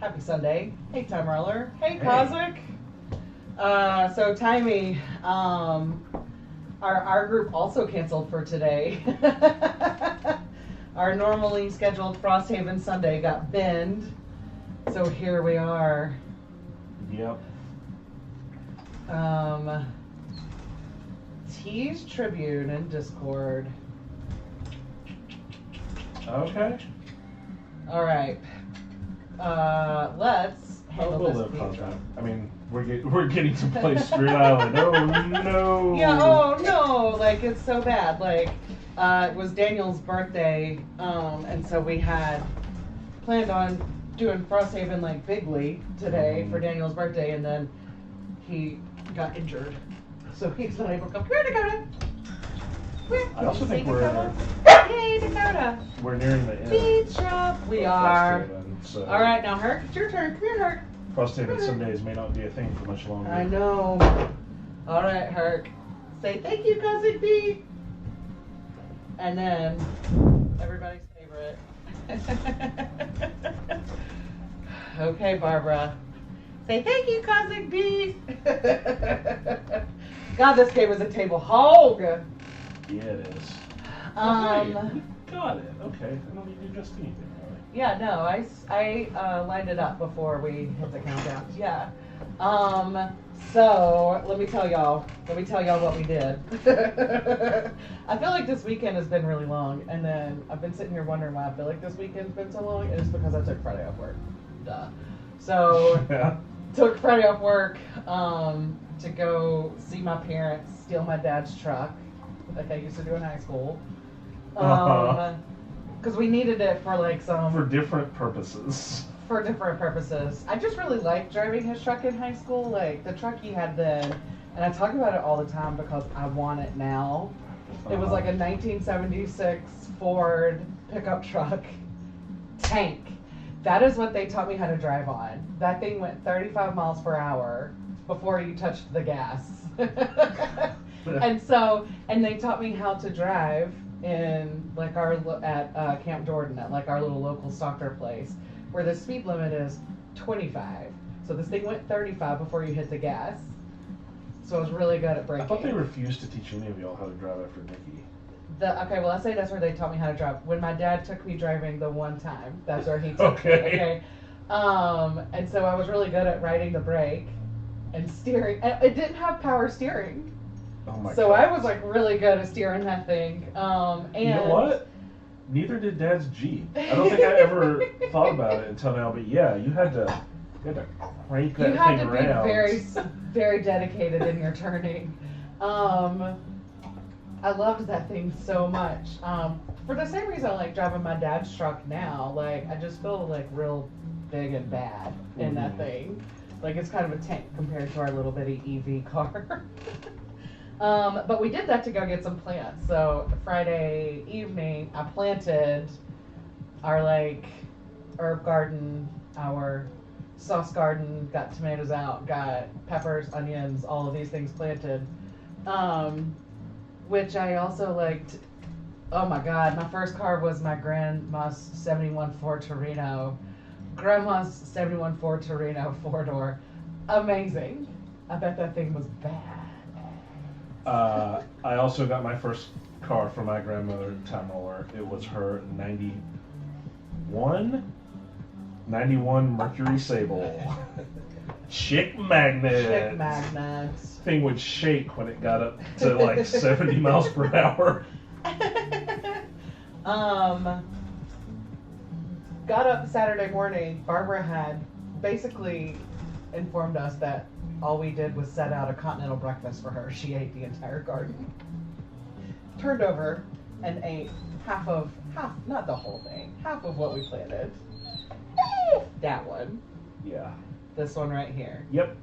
Happy Sunday. Hey, Time Roller. Hey, Cosmic. So, Timey, our group also canceled for today. Our normally scheduled Frosthaven Sunday got binned. So, here we are. Yep. Tease Tribune in Discord. Okay. All right. Let's handle we'll this live on pizza. that. I mean, we're getting to play Spirit Island. Oh no. Yeah. Oh no. Like it's so bad. Like it was Daniel's birthday, and so we had planned on doing Frosthaven like bigly today for Daniel's birthday, and then he got injured, so he's not able to come. Come here, Dakota. I also think Yay, Dakota. we're nearing the end. Beach shop. We are. Frosthaven, so All right, now Herc, it's your turn. Come here, Herc. Frosthaven Sundays may not be a thing for much longer. I know. All right, Herc. Say thank you, Cousin B. And then everybody's favorite. Okay, Barbara. Say thank you, Cousin B. God, this game is a table hog. Yeah, it is. Um. Hey, got it. Okay. I don't need to adjust anything, really. Yeah, no, I lined it up before we hit the countdown. Yeah. So let me tell y'all what we did. I feel like this weekend has been really long, and then I've been sitting here wondering why I feel like this weekend's been so long, and it's because I took Friday off work. Duh. So took Friday off work to go see my parents steal my dad's truck, like I used to do in high school. Because we needed it for like some... For different purposes. For different purposes. I just really liked driving his truck in high school. Like, the truck he had then, and I talk about it all the time because I want it now. It was like a 1976 Ford pickup truck tank. That is what they taught me how to drive on. That thing went 35 miles per hour before you touched the gas. And they taught me how to drive in like at Camp Jordan at like our little local soccer place where the speed limit is 25. So this thing went 35 before you hit the gas. So I was really good at braking. I thought they refused to teach any of y'all how to drive after Nikki. Okay, well I say that's where they taught me how to drive. When my dad took me driving the one time, that's where he took me. Okay. And so I was really good at riding the brake and steering. And it didn't have power steering. Oh my So God. I was like really good at steering that thing. And you know what? Neither did Dad's Jeep. I don't think I ever thought about it until now, but yeah, you had to crank that you had thing to around. be very, very dedicated in your turning. I loved that thing so much. For the same reason I like driving my dad's truck now. Like I just feel like real big and bad in that thing. Like it's kind of a tank compared to our little bitty EV car. But we did that to go get some plants. So Friday evening, I planted our like herb garden, our sauce garden, got tomatoes out, got peppers, onions, all of these things planted. Which I also liked. Oh my God, my first car was my grandma's 71 Ford Torino. Grandma's 71 Ford Torino 4-door. Amazing. I bet that thing was bad. I also got my first car from my grandmother, Time Roller. It was her 91 Mercury Sable. Chick magnet. Chick magnets. Thing would shake when it got up to like 70 miles per hour. Got up Saturday morning. Barbara had basically informed us that all we did was set out a continental breakfast for her. She ate the entire garden. Turned over and ate half, not the whole thing, half of what we planted. That one. Yeah. This one right here. Yep.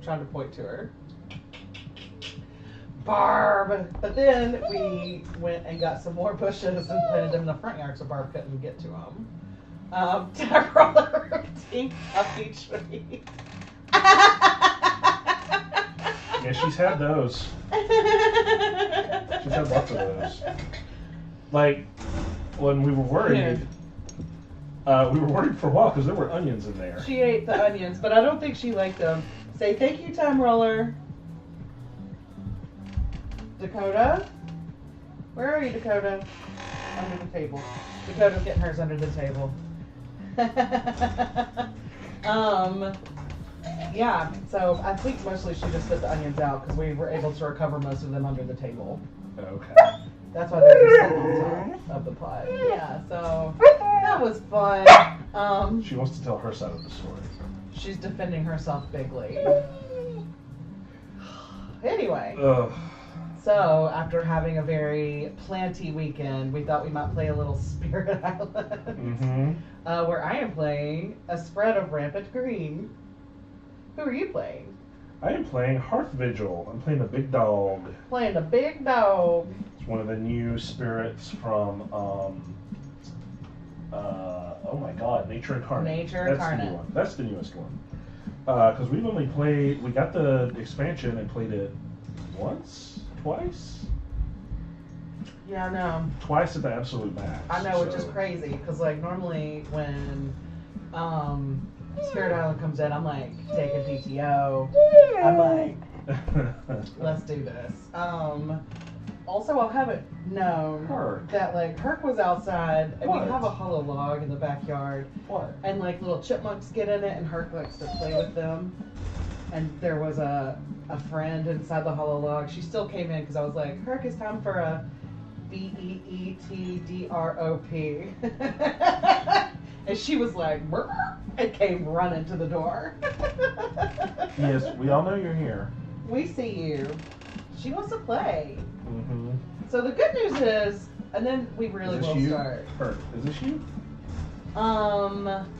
Trying to point to her. Barb! But then we went and got some more bushes and planted them in the front yard so Barb couldn't get to them. Roller routine puppy tree. Yeah, she's had those. She's had lots of those. Like, when we were worried, We were worried for a while because there were onions in there. She ate the onions, but I don't think she liked them. Say thank you, time roller. Dakota? Where are you, Dakota? Under the table. Dakota's getting hers under the table. Yeah, so I think mostly she just spit the onions out because we were able to recover most of them under the table. Okay. That's why they're just sitting on top of the pot. Yeah, so that was fun. She wants to tell her side of the story. She's defending herself bigly. Anyway. Ugh. So, after having a very planty weekend, we thought we might play a little Spirit Island. Where I am playing a spread of Rampant Green. Who are you playing? I am playing Hearth Vigil. I'm playing the big dog. Playing the big dog. It's one of the new spirits from, oh my god, Nature Incarnate. Nature That's Incarnate. the new one. That's the newest one. Because we've only played, we got the expansion and played it once? Twice? Yeah, I know. Twice at the absolute max. I know, which is crazy, because, like, normally when Spirit Island comes in, I'm like, taking PTO. I'm like, let's do this. Also, I'll have it known Herc. that, like, Herc was outside, and What? we have a hollow log in the backyard, What? and, like, little chipmunks get in it, and Herc likes to play with them. And there was a friend inside the hollow log. She still came in because I was like, Herc, it's time for a BEETDROP. And she was like, "Brr," and came running to the door. Yes, we all know you're here. We see you. She wants to play. Mm-hmm. So the good news is, and then we really Is this will you? start. Herc, is this you?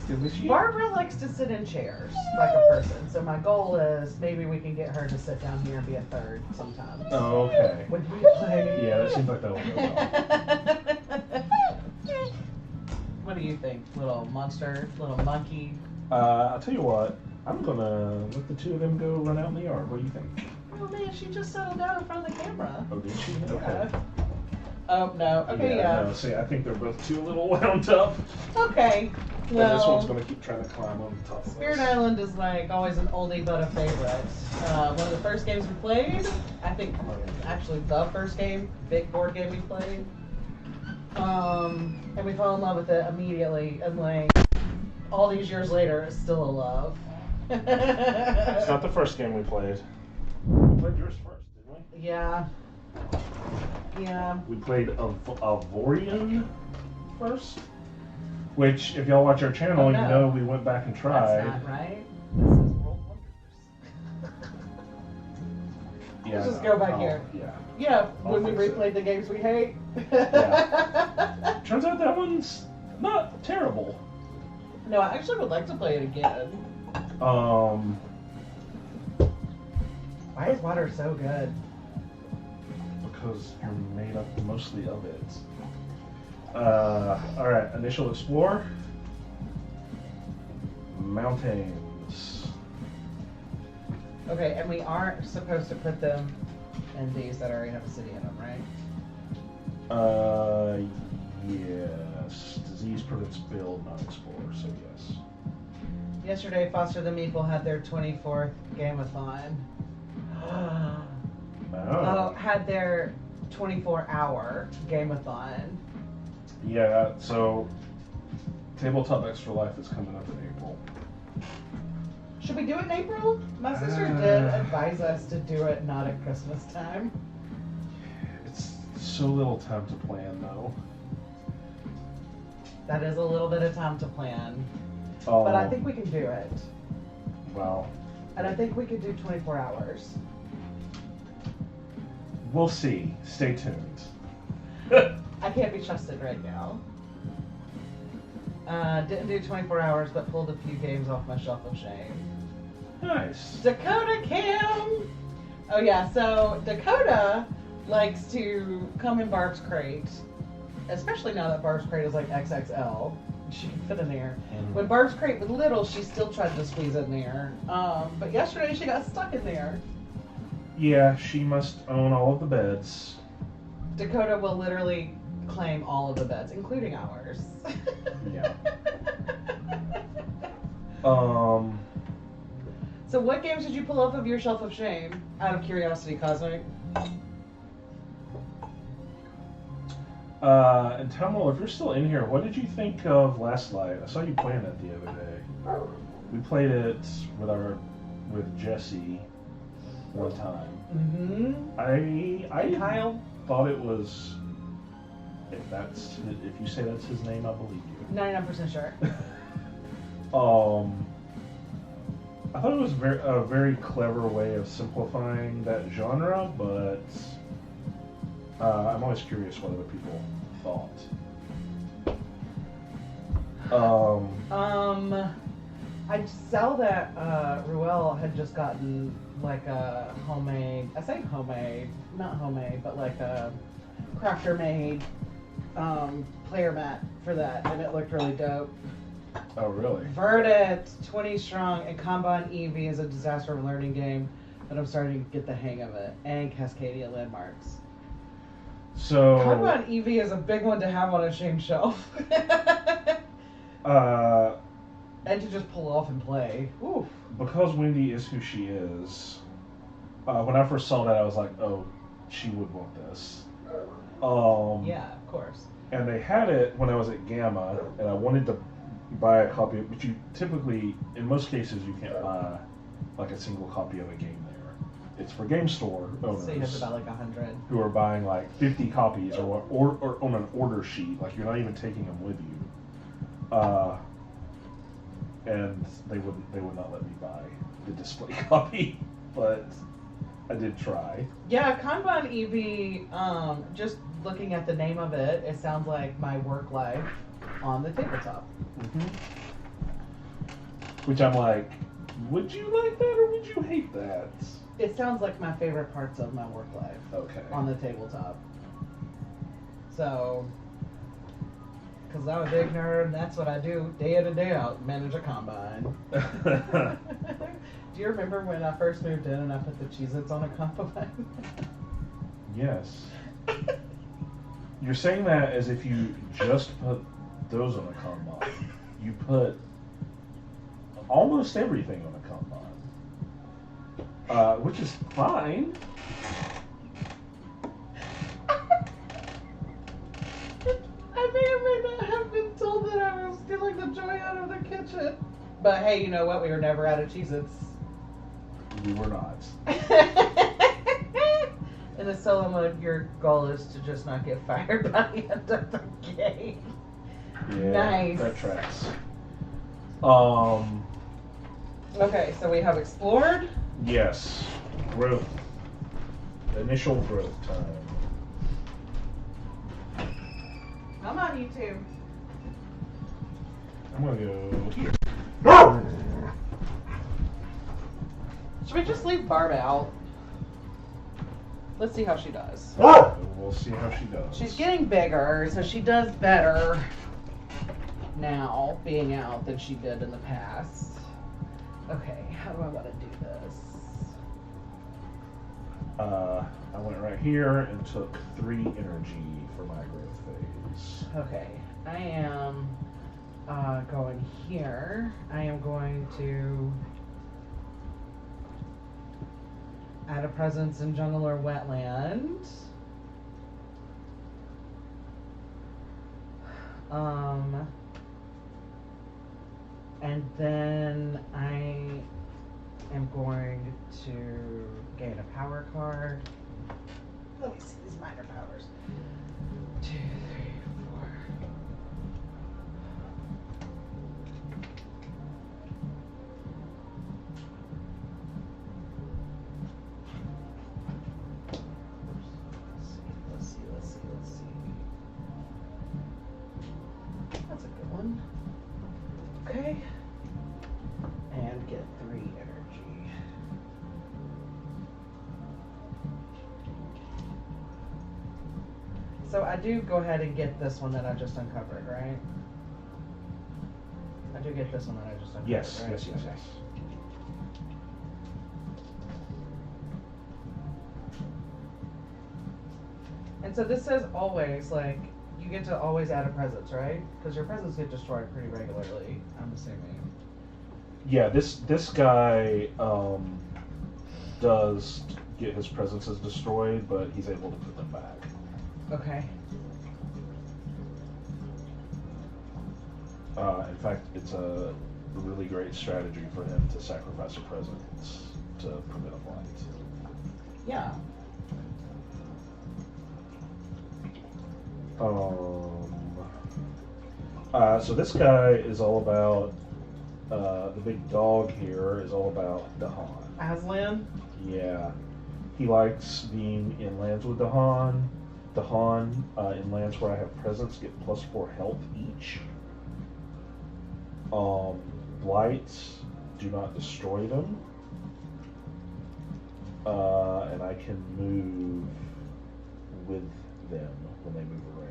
Is this you? Barbara likes to sit in chairs like a person. So my goal is maybe we can get her to sit down here and be a third sometime. Oh, okay. When we play. Yeah, that seems like that would go well. What do you think, little monster, little monkey? I'll tell you what. I'm gonna let the two of them go run out in the yard. What do you think? Oh man, she just settled down in front of the camera. Oh, did she? Yeah. Okay. Oh no. Okay, yeah. No, see, I think they're both too little wound up. Okay. And this one's Well, gonna keep trying to climb on top of us. Spirit Island is like always an oldie but a favorite. One of the first games we played, I think actually the first game, big board game we played. And we fell in love with it immediately, and like all these years later, it's still a love. It's not the first game we played. We played yours first, didn't we? Yeah. Yeah. We played Avorion first, which, if y'all watch our channel, Oh, no. you know we went back and tried. That's not right. This is World Wonders. Yeah, Let's just no, go back here. Yeah. Yeah, I'll when we fix it. replayed the games we hate. Yeah. Turns out that one's not terrible. No, I actually would like to play it again. Why is water so good? Because you're made up mostly of it. Alright, initial explore. Mountains. Okay, and we aren't supposed to put them in these that already have a city in them, right? Yes. Disease prevents build, not explore, so yes. Yesterday, Foster the Meeple had their 24th game-a-thon. Oh, had their 24-hour game-a-thon. Yeah, so Tabletop Extra Life is coming up in April. Should we do it in April? My sister did advise us to do it not at Christmas time. It's so little time to plan, though. That is a little bit of time to plan. But I think we can do it. Well, And I think we could do 24 hours. we'll see. Stay tuned. I can't be trusted right now. Didn't do 24 hours, but pulled a few games off my shelf of shame. Nice. Dakota Cam! Oh yeah, so Dakota likes to come in Barb's crate, especially now that Barb's crate is like XXL. She can fit in there. When Barb's crate was little, she still tried to squeeze in there. But yesterday she got stuck in there. Yeah, she must own all of the beds. Dakota will literally claim all of the beds, including ours. Yeah. Um, So what games did you pull off of your shelf of shame? Out of curiosity, Cosmic. and Tamil, if you're still in here, what did you think of Last Light? I saw you playing it the other day. We played it with Jesse one time. Mm-hmm. I Kyle? thought it was. If you say that's his name, I believe you. 99% sure. I thought it was a very clever way of simplifying that genre, but I'm always curious what other people thought. I saw that Ruel had just gotten like a homemade, I say homemade, not homemade, but like a crafter made player mat for that, and it looked really dope. Oh, really? Verdant, 20 strong, and Kanban EV is a disaster learning game, but I'm starting to get the hang of it. And Cascadia Landmarks. So Kanban EV is a big one to have on a shame shelf. And to just pull off and play. Oof. Because Wendy is who she is, when I first saw that, I was like, oh, she would want this. Yeah, of course. And they had it when I was at Gamma, and I wanted to buy a copy, but you typically, in most cases, you can't buy like a single copy of a game there. It's for game store owners. So you have to buy like 100. Who are buying like 50 copies or on an order sheet, like you're not even taking them with you. And they would not let me buy the display copy, but I did try. Yeah, Kanban EV, just looking at the name of it, it sounds like my work life on the tabletop. Mm-hmm. Which I'm like, would you like that or would you hate that? It sounds like my favorite parts of my work life. Okay. On the tabletop. So, because I'm a big nerd, and that's what I do day in and day out, manage a combine. Do you remember when I first moved in and I put the Cheez-Its on a combine? Yes. You're saying that as if you just put those on a combine. You put almost everything on a combine. Which is fine. I may or may not have been told that I was stealing the joy out of the kitchen. But hey, you know what? We were never out of Cheez-Its. We were not. In the solo mode, your goal is to just not get fired by the end of the game. Yeah, Nice. that tracks. Okay, so we have explored. Yes. Growth. Initial growth time. I'm on YouTube. I'm gonna go here. Should we just leave Barb out? Let's see how she does. We'll see how she does. She's getting bigger, so she does better now being out than she did in the past. Okay, how do I want to do this? I went right here and took 3 energy for my growth phase. Okay, I am going here. I am going to add a presence in jungle or wetland. And then I am going to gain a power card. Let me see these minor powers. 2, 3, 4. Let's see. That's a good one. Okay. And get 3 energy. So I do go ahead and get this one that I just uncovered, right? I do get this one that I just uncovered, Yes, right? yes. Okay. And so this says always, like, you get to always add a presence, right? Because your presents get destroyed pretty regularly, I'm assuming. Yeah, this guy does get his presences destroyed, but he's able to put them back. Okay. In fact, it's a really great strategy for him to sacrifice a present to prevent a blight. Yeah. So this guy is all about, the big dog here is all about Dahan. Aslan? Yeah. He likes being in lands with Dahan. Dahan, in lands where I have presence, get +4 health each. Blights do not destroy them. And I can move with them when they move around.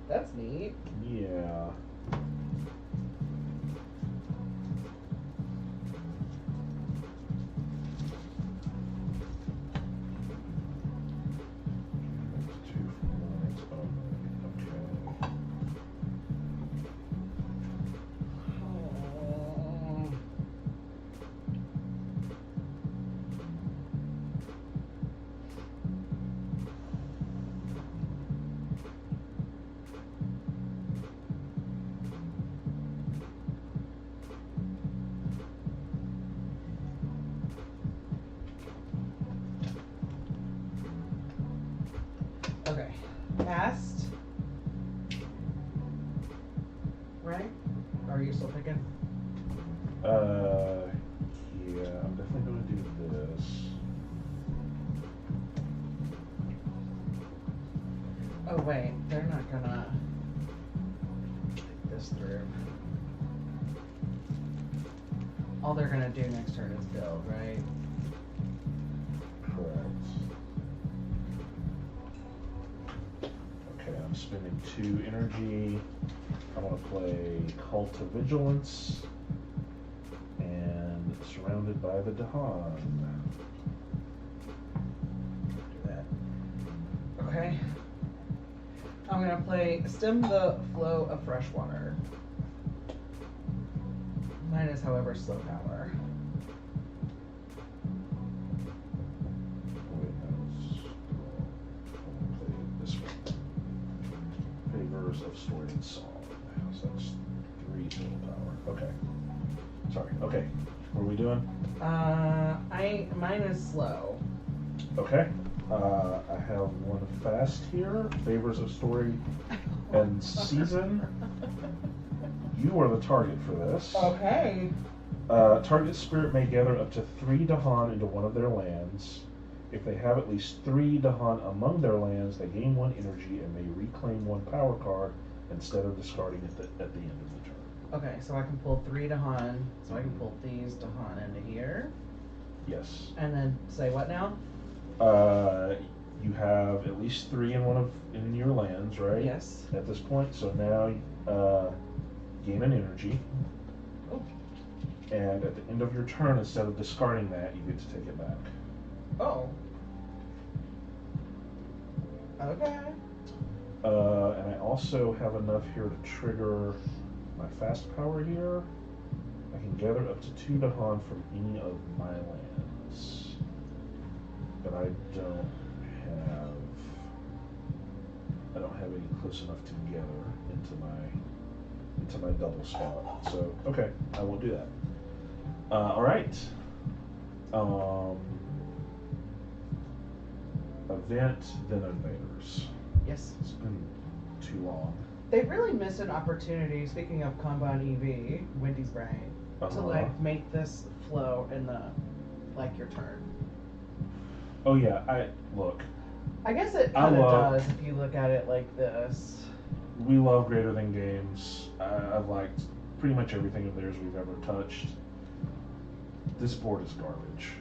That's neat. Yeah. Okay. Cast. Right? Or are you still picking? Yeah, I'm definitely gonna do this. Oh wait, they're not gonna think this through. All they're gonna do next turn is build, right? Correct. Okay, I'm spending 2 energy. I want to play Cult of Vigilance and Surrounded by the Dahan. Do that. Okay. I'm gonna play Stem the Flow of Fresh Water. Mine is, however, slow power. Wait, I'll play this one. Favors of Story and Song. So that's 3 total power. Okay. Sorry. Okay. What are we doing? Mine is slow. Okay. I have one fast here. Favors of Story and Season. You are the target for this. Okay. Target spirit may gather up to 3 Dahan into one of their lands. If they have at least 3 Dahan among their lands, they gain 1 energy and may reclaim 1 power card instead of discarding it at the end of the turn. Okay, so I can pull 3 Dahan. So I can pull these Dahan into here. Yes. And then say what now? You have at least 3 in your lands, right? Yes. At this point, so now gain an energy. Oh. And at the end of your turn, instead of discarding that, you get to take it back. Oh. Okay. And I also have enough here to trigger my fast power here. I can gather up to 2 Dahan from any of my lands. But I don't have any close enough together into my double spot. So okay, I won't do that. All right. Event, then invaders. Yes. It's been too long. They really missed an opportunity, speaking of Kanban EV, Wendy's brain, to like make this flow in the your turn. Oh yeah, look. I guess it kind of does if you look at it like this. We love Greater Than Games. I've liked pretty much everything of theirs we've ever touched. This board is garbage.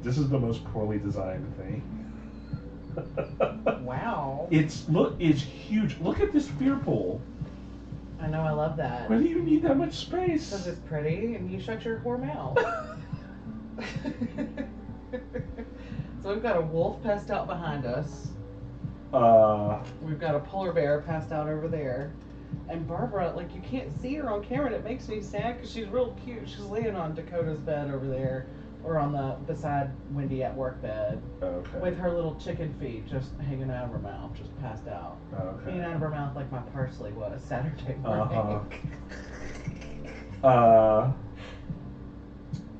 This is the most poorly designed thing. Wow. It's huge. Look at this fear pool. I know, I love that. Why do you need that much space? Because it's pretty and you shut your whore mouth. So we've got a wolf passed out behind us. We've got a polar bear passed out over there. And Barbara, like, you can't see her on camera, and it makes me sad because she's real cute. She's laying on Dakota's bed over there, or on the beside Wendy at work bed, Okay. with her little chicken feet just hanging out of her mouth, just passed out. Okay. Hanging out of her mouth like my parsley was Saturday morning.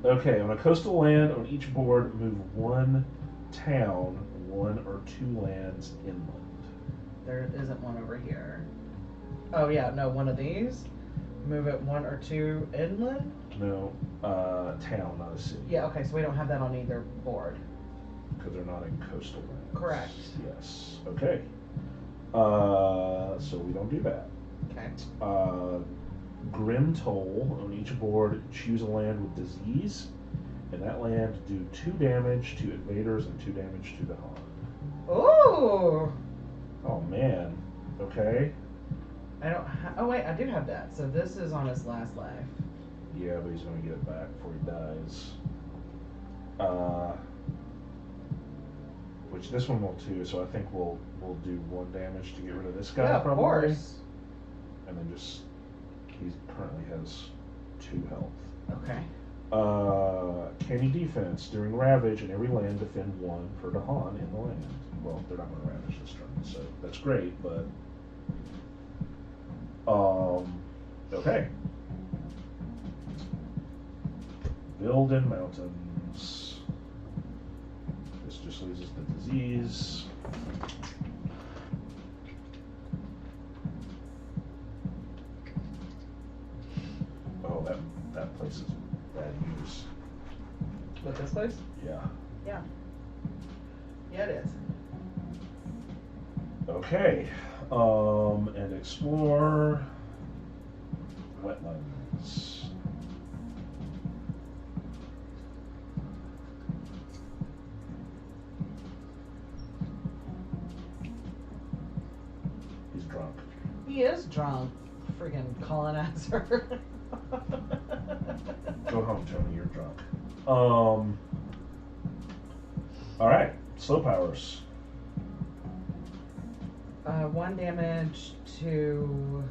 Okay, on a coastal land, on each board, move one town, one or two lands inland. There isn't one over here. Oh yeah, no, one of these. Move it one or two inland. No, town, not a city. Yeah, okay, so we don't have that on either board. Because they're not in coastal lands. Correct. Yes. Okay. So we don't do that. Okay. Grim Toll, on each board, choose a land with disease, and that land do 2 damage to invaders and 2 damage to the Han. Ooh. Oh man. Okay. I don't. Oh wait, I do have that. So this is on his last life. Yeah, but he's gonna get it back before he dies. Which this one will too. So I think we'll do 1 damage to get rid of this guy. Yeah, of probably. course. And then just he currently has 2 health. Okay. Canny defense. During Ravage, in every land, defend 1 for Dahan in the land. Well, they're not going to Ravage this turn, so that's great, but... okay. Build in mountains. This just loses the disease. Oh, that place is bad news. What, this place? Yeah. Yeah. Yeah, it is. Okay. And explore wetlands. He's drunk. He is drunk. Freaking colonizer. Go home, Tony. You're drunk. All right. Slow powers. 1 damage to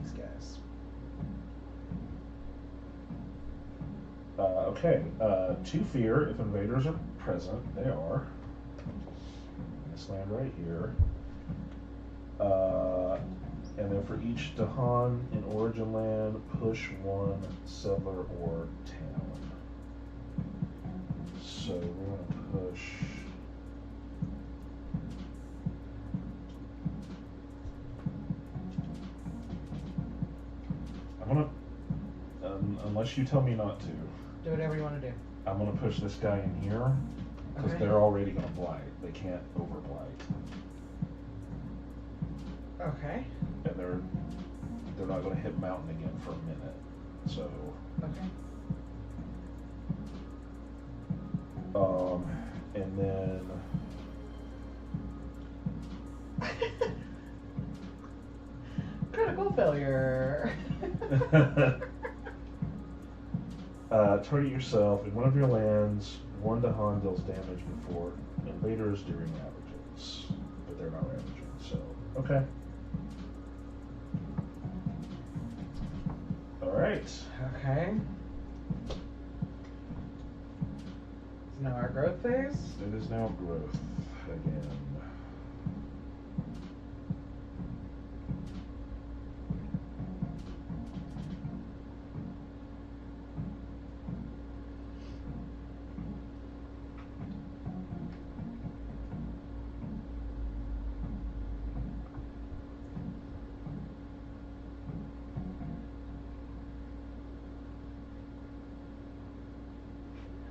these guys. Okay. 2 fear if invaders are present. They are. This land right here. And then for each Dahan in origin land, push 1 settler or town. So we're going to push. I'm going to, unless you tell me not to, Do whatever you want to do. I'm going to push this guy in here because Okay. they're already going to blight. They can't over blight. Okay. And they're not going to hit mountain again for a minute. So. Okay. And then. Critical failure. Target yourself in one of your lands. 1 Dahan deals damage before invaders during ravages, but they're not ravaging. So okay. All right. Okay. It's now our growth phase. It is now growth again.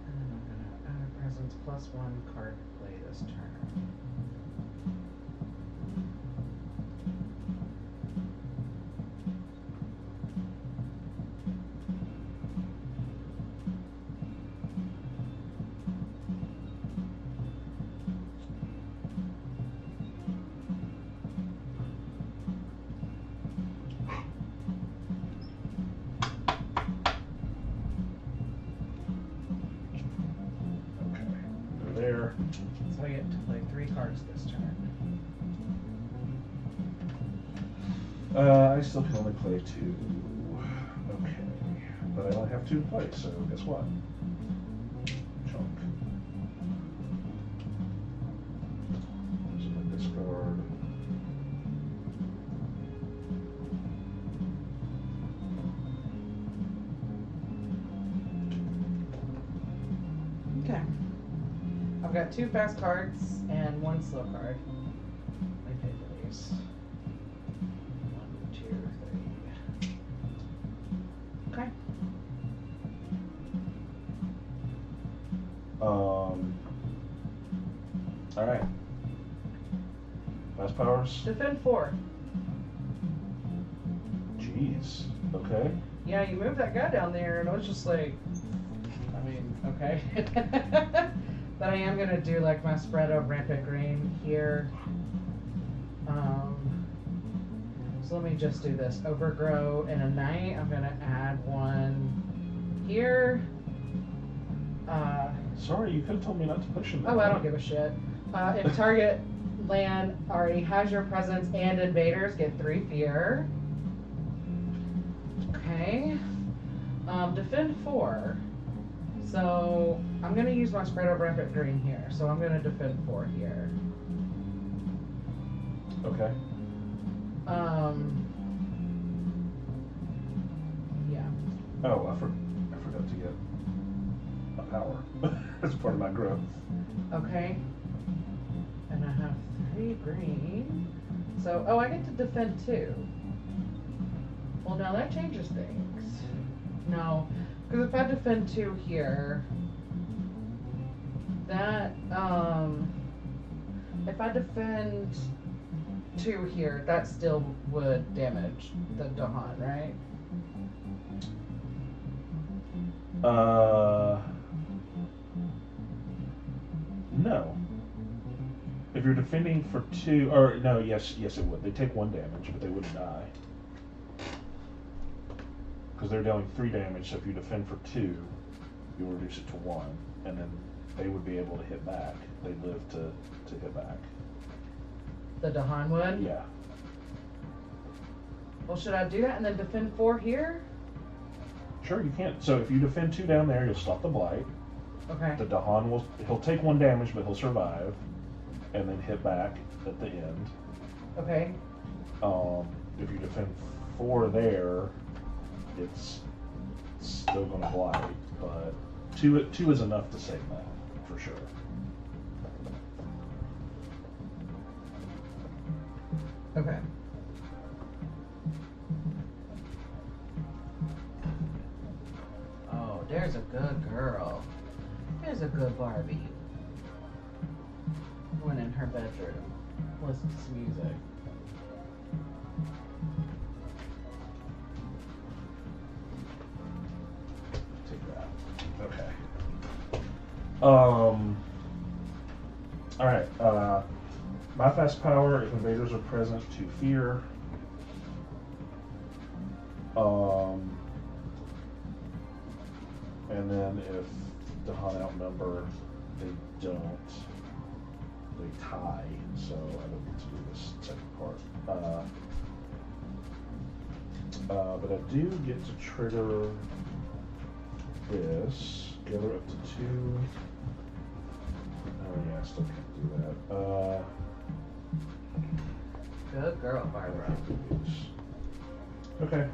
And then I'm gonna add a presence +1 card to play this turn. there. So I get to play 3 cards this turn. I still can only play 2. Okay. But I only have 2 to play, so guess what? Chunk. So my discard. Okay. I've got 2 fast cards and 1 slow card. Let me pay for these. 1, 2, 3. Okay. Alright. Fast powers? Defend 4. Jeez. Okay. Yeah, you moved that guy down there, and I was just like, I mean, okay. But I am gonna do like my spread of rampant green here. So let me just do this. Overgrow in a night. I'm gonna add 1 here. Sorry, you could have told me not to push him. Oh, I don't give a shit. If target land already has your presence and invaders, get 3 fear. Okay. Defend 4. So I'm gonna use my spread of rampant green here. So I'm gonna defend 4 here. Okay. Yeah. Oh, I forgot to get a power. That's part of my growth. Okay. And I have 3 green. So, oh, I get to defend 2. Well, now that changes things. No, because if I defend 2 here, that, if I defend 2 here, that still would damage the Dahan, right? No. If you're defending for 2, or no, yes, it would. They take 1 damage, but they wouldn't die. Because they're dealing 3 damage, so if you defend for 2, you'll reduce it to 1, and then they would be able to hit back. They'd live to hit back. The Dahan would? Yeah. Well, should I do that and then defend 4 here? Sure, you can. So if you defend 2 down there, you'll stop the blight. Okay. The Dahan he'll take 1 damage, but he'll survive, and then hit back at the end. Okay. If you defend 4 there, it's still going to blight, but 2 is enough to save that, for sure. Okay. Oh, there's a good girl. There's a good Barbie. Went in her bedroom. Listens to music. Take that. Okay. Alright, my fast power, if invaders are present, to fear. And then if Dahan outnumber, they don't. They tie, so I don't get to do this second part. But I do get to trigger this. Gather up to 2. Oh yeah, I still can't do that. Good girl, Barbara. Okay.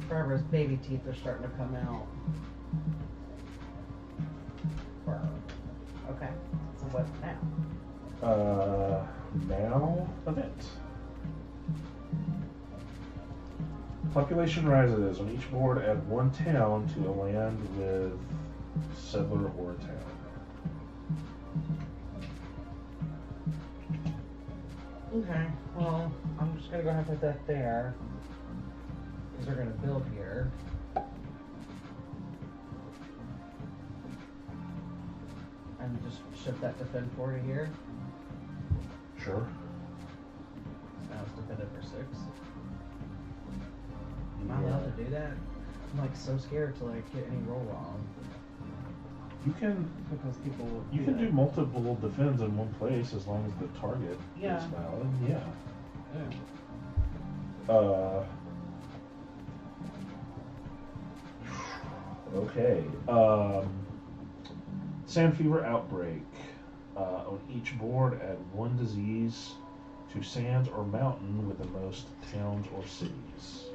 Barbara's baby teeth are starting to come out. Okay, so what now? Now event. Population rises. On each board, add 1 town to a land with settler or a town. Okay, well, I'm just gonna go ahead and put that there. Because they're gonna build here. And just shift that defend 4 to here. Sure. So now it's defended for 6. Am I allowed to do that? I'm like so scared to like get any roll wrong. You can because people will you can do multiple defends in one place as long as the target Yeah. is valid. Yeah. Yeah. Okay. Sand fever outbreak. On each board, add one disease to sands or mountain with the most towns or cities.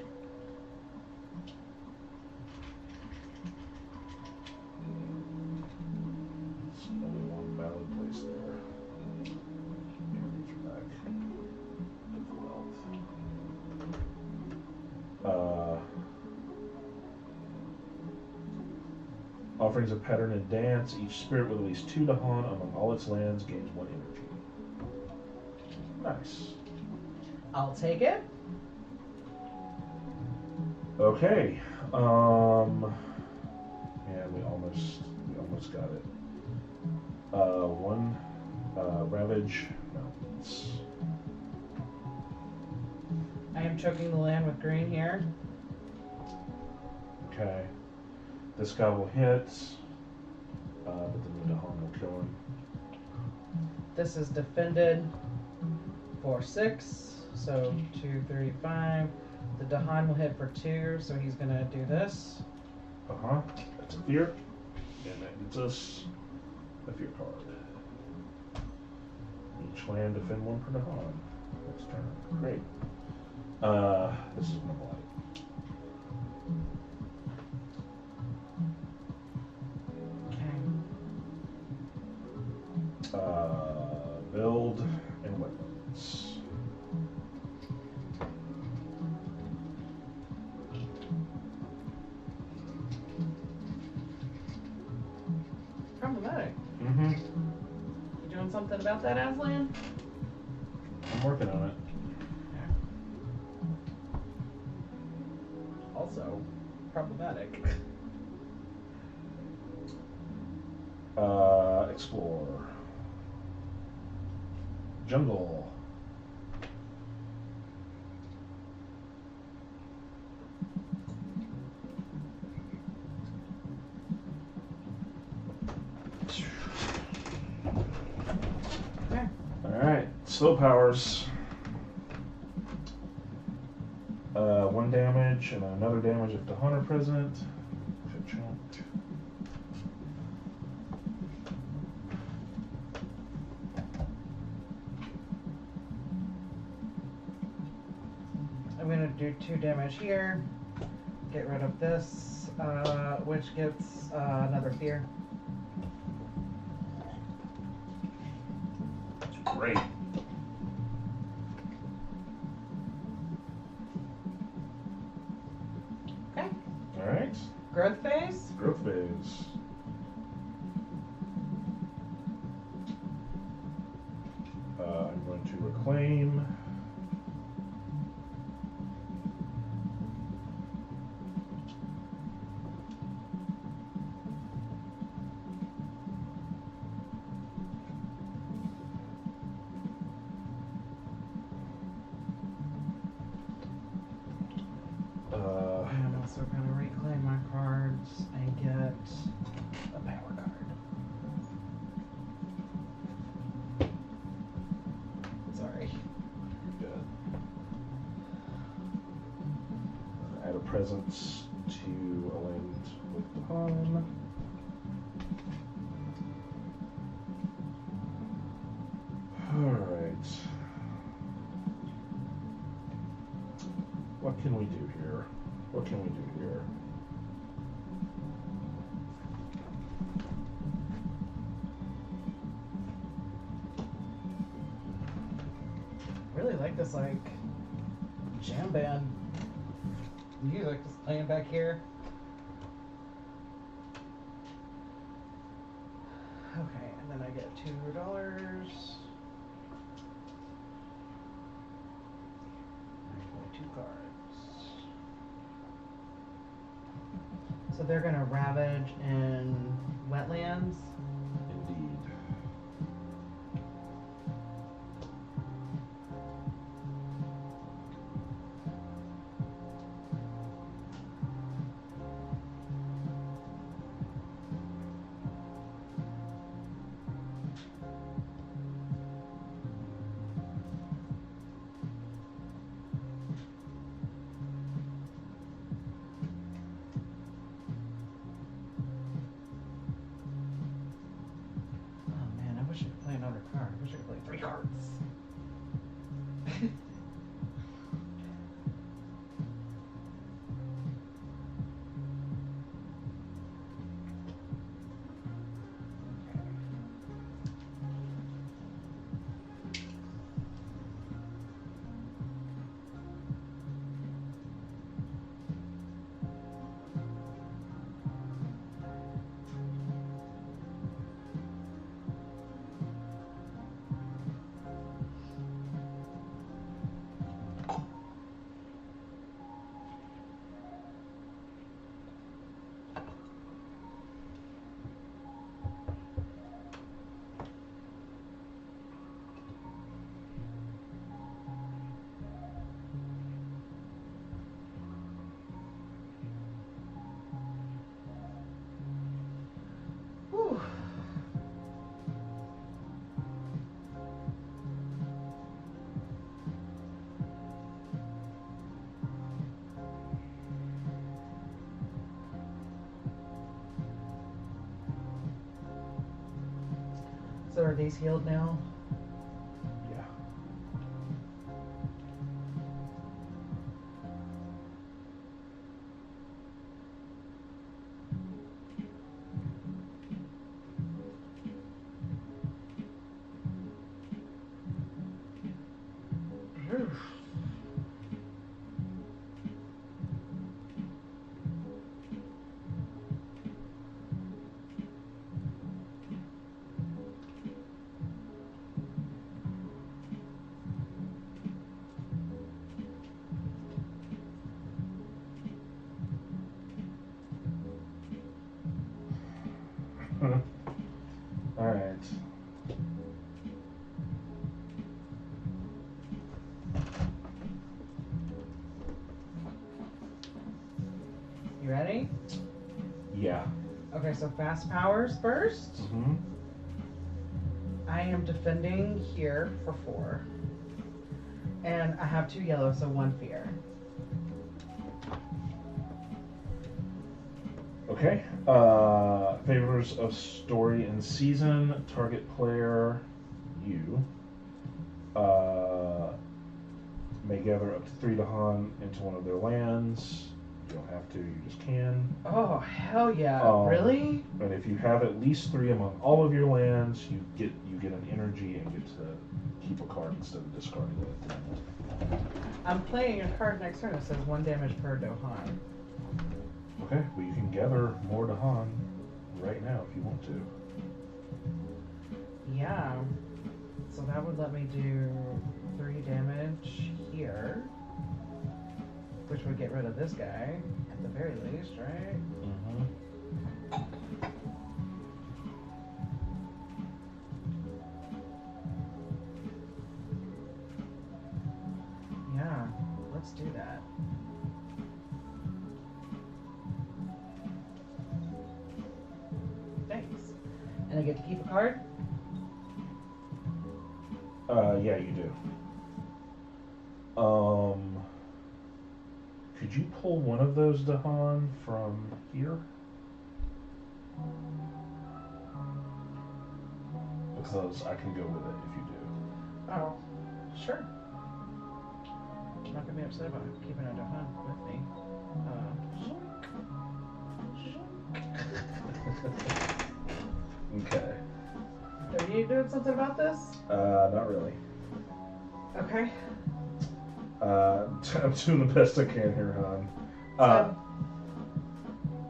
There's only one valid place there. And these are back. Offerings of pattern and dance. Each spirit with at least 2 Dahan among all its lands gains 1 energy. Nice. I'll take it. Okay. Yeah, we almost got it. One ravage mountains. I am choking the land with green here. Okay. This guy will hit, but then the Dahan will kill him. This is defended for 6, so 2, 3, 5. The Dahan will hit for 2, so he's gonna do this. That's a fear. And that gets us a fear card. Each land defend 1 per Dahan. Next turn. Great. This is my blight. Build and weapons. Problematic. Mm-hmm. You doing something about that, Aslan? I'm working on it. Also, problematic. Explore. Jungle. Okay. Alright, slow powers. 1 damage and another damage if the hunter present. Chunk. I'm gonna do 2 damage here. Get rid of this, which gets another fear. Great. Okay. Alright. Growth phase. Growth phase. I'm going to reclaim. I'm also going to reclaim my cards and get a power card. Sorry. Good. Add a presence to a land with the pawn. Alright. What can we do here? What can we do here? Really like this jam band music just playing back here. Okay, and then I get $2. I play 2 cards. So they're gonna ravage in wetlands. Indeed. So are these healed now? Yeah. All right. You ready? Yeah. Okay, so fast powers first. Mm-hmm. I am defending here for 4. And I have 2 yellow, so 1 fear. Okay. Favors of story and season. Target player, you, may gather up to 3 Dahan into one of their lands. You don't have to, you just can. Oh, hell yeah. Really? And if you have at least 3 among all of your lands, you get an energy and get to keep a card instead of discarding it. I'm playing a card next turn that says 1 damage per Dahan. Okay, well you can gather more Dahan right now if you want to. Yeah. So that would let me do 3 damage here. Which would get rid of this guy, at the very least, right? Mm-hmm. Yeah, let's do that. Thanks. And I get to keep a card? Yeah, you do. Could you pull one of those Dahan from here? Because I can go with it if you do. Oh, sure. I'm not gonna be upset about keeping a Dahan with me. Okay. Are you doing something about this? Not really. Okay. I'm doing the best I can here, hon.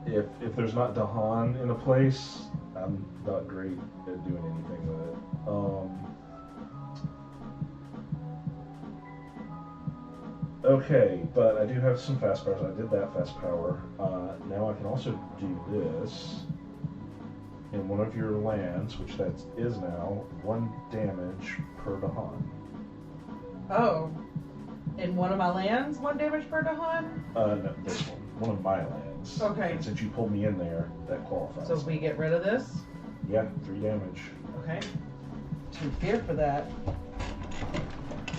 If there's not Dahan in a place, I'm not great at doing anything with it. Okay, but I do have some fast powers. I did that fast power. Now I can also do this in one of your lands, which that is now 1 damage per Dahan. Oh. In one of my lands, 1 damage per Dahan? No, this one of my lands. Okay. And since you pulled me in there, that qualifies. So we get rid of this? Yeah, 3 damage. Okay. 2 fear for that.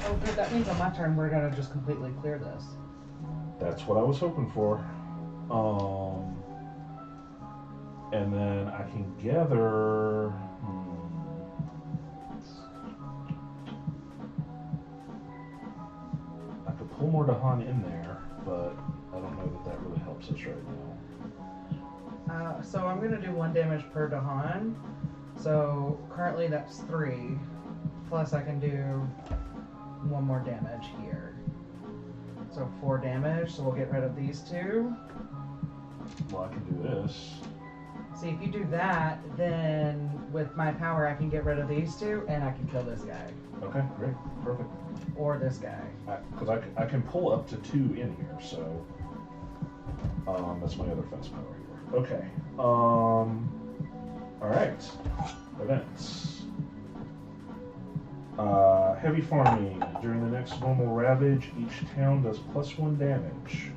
Oh, good. That means on my turn we're gonna just completely clear this. That's what I was hoping for. And then I can gather. I could pull more Dahan in there, but I don't know that that really helps us right now. So I'm gonna do 1 damage per Dahan. So currently that's 3. Plus I can do 1 more damage here. So 4 damage, so we'll get rid of these 2. Well, I can do this. See, if you do that, then with my power I can get rid of these 2 and I can kill this guy. Okay, great, perfect. Or this guy. Because I can pull up to 2 in here, so that's my other fast power here. Okay. All right. Events. Heavy farming. During the next normal ravage, each town does +1 damage.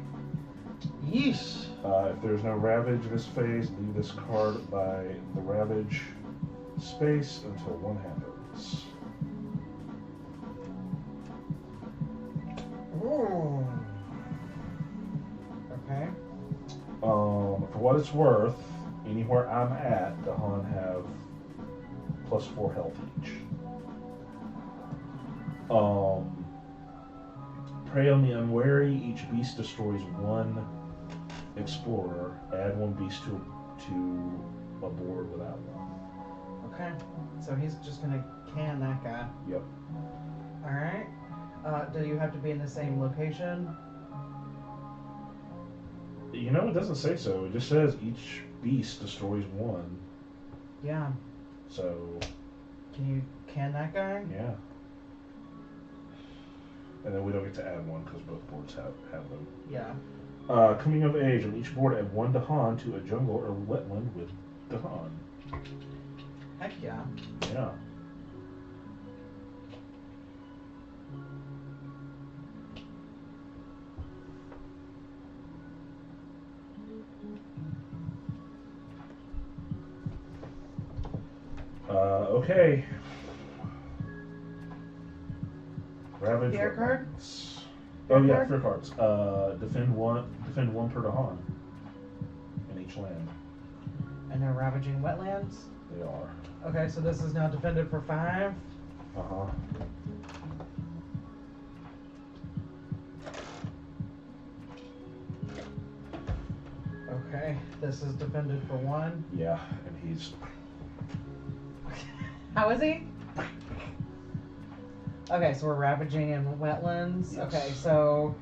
Yeesh. If there's no ravage this phase, leave this card by the ravage space until 1 happens. Ooh. Okay. For what it's worth, anywhere I'm at, Dahan have plus 4 health each. Prey on the unwary. Each beast destroys one explorer. Add one beast to a board without one. Okay. So he's just gonna can that guy. Yep. Alright. Do you have to be in the same location? You know, it doesn't say so. It just says each beast destroys one. Yeah. So. Can you can that guy? Yeah. And then we don't get to add one because both boards have them. Yeah. Coming of age. On each board, add one Dahan to a jungle or wetland with Dahan. Heck yeah. Yeah. Okay. Ravage. Fear card? Oh Fear yeah, card? fear cards. Defend one per Dahan in each land. And they're ravaging wetlands? They are. Okay, so this is now defended for 5. Uh-huh. Okay, this is defended for 1. Yeah, and he's. How is he? Okay, so we're ravaging in wetlands. Yes. Okay, so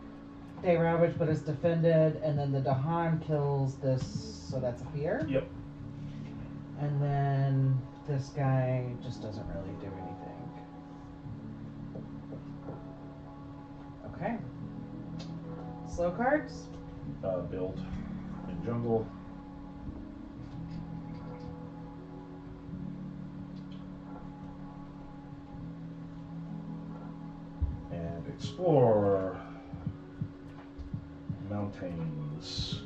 they ravage, but it's defended, and then the Dahan kills this, so that's a fear. Yep. And then this guy just doesn't really do anything. Okay. Slow cards. Build in jungle. And explore mountains.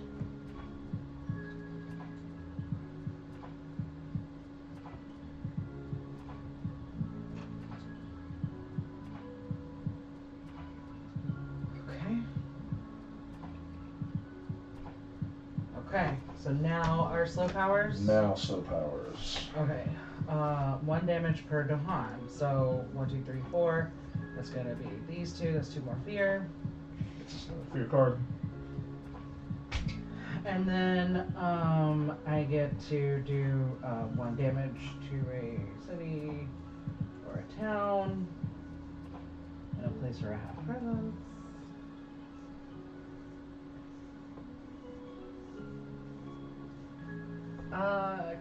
Okay. Okay, so now our slow powers? Now slow powers. Okay. 1 damage per Dahan. So 1, 2, 3, 4. That's gonna be these 2. That's 2 more fear. It's another fear card. And then I get to do 1 damage to a city or a town and a place where I have presence.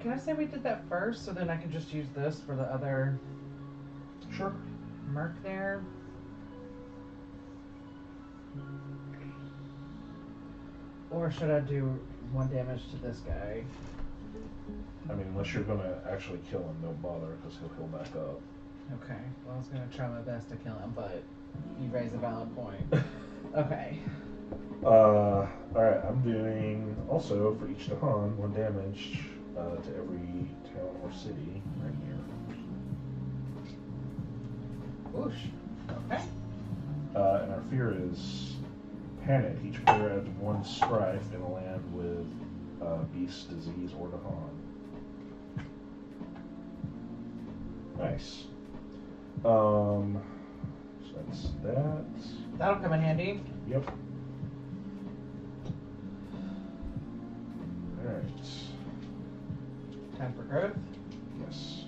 Can I say we did that first so then I can just use this for the other Sure. merc there? Or should I do 1 damage to this guy? I mean, unless you're gonna actually kill him, don't bother because he'll heal back up. Okay, well I was gonna try my best to kill him, but you raise a valid point. Okay. Alright, I'm doing also for each Dahan 1 damage to every town or city right here. Whoosh. Okay. And our fear is panic. Each player adds 1 strife in a land with beast, disease, or Dahan. Nice. So that's that. That'll come in handy. Yep. Alright. Time for growth. Yes.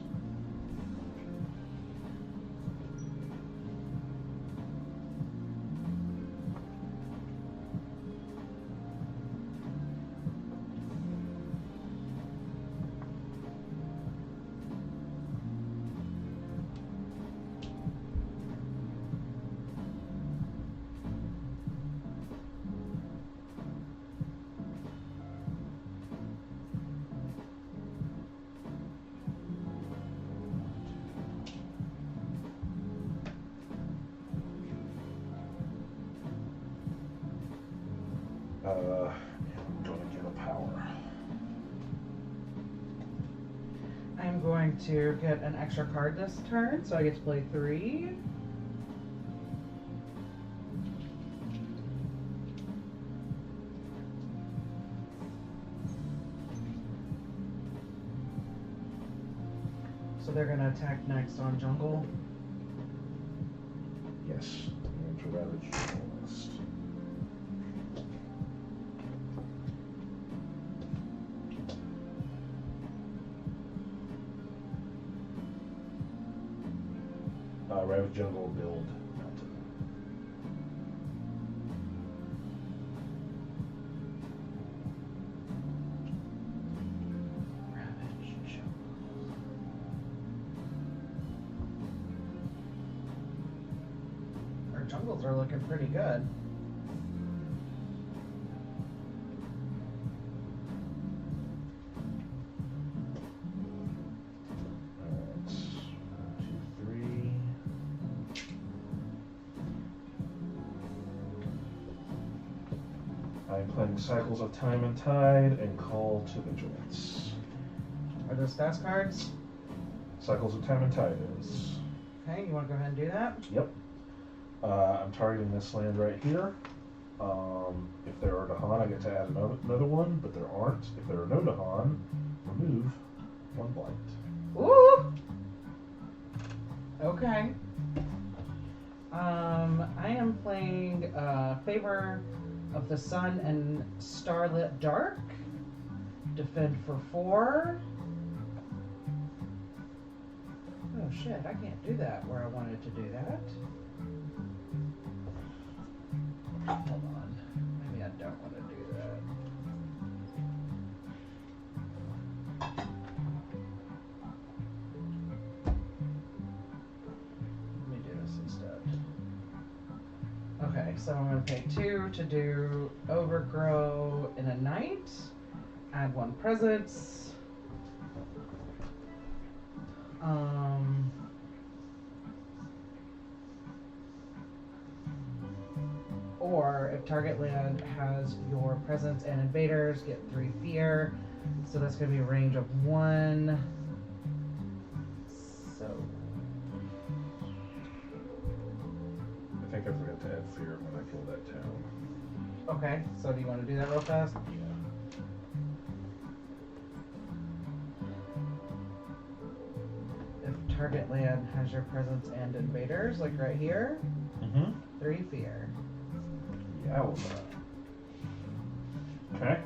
I'm going to give a power. I'm going to get an extra card this turn, so I get to play 3. So they're gonna attack next on jungle. Yes. I'm going to ravage jungle next. Ravage jungle, build mountain. Ravage jungle. Our jungles are looking pretty good. I'm playing Cycles of Time and Tide and Call to Vigilance. Are those fast cards? Cycles of Time and Tide is. Okay, you want to go ahead and do that? Yep. I'm targeting this land right here. If there are Dahan, I get to add another one, but there aren't. If there are no Dahan, remove one blight. Ooh! Okay. I am playing Favor of the Sun and Starlit Dark. Defend for 4. Oh shit, I can't do that where I wanted to do that. Hold on. Maybe I don't want to do that. Let me do this instead. Okay, so I'm going to pay 2 to do Overgrow in a night. Add 1 presence. Or if target land has your presence and invaders, get 3 fear. So that's going to be a range of 1. So I think I forgot to add fear when I killed that town. okay, so do you want to do that real fast? Yeah. If target land has your presence and invaders, like right here, 3 fear. Yowza. Okay.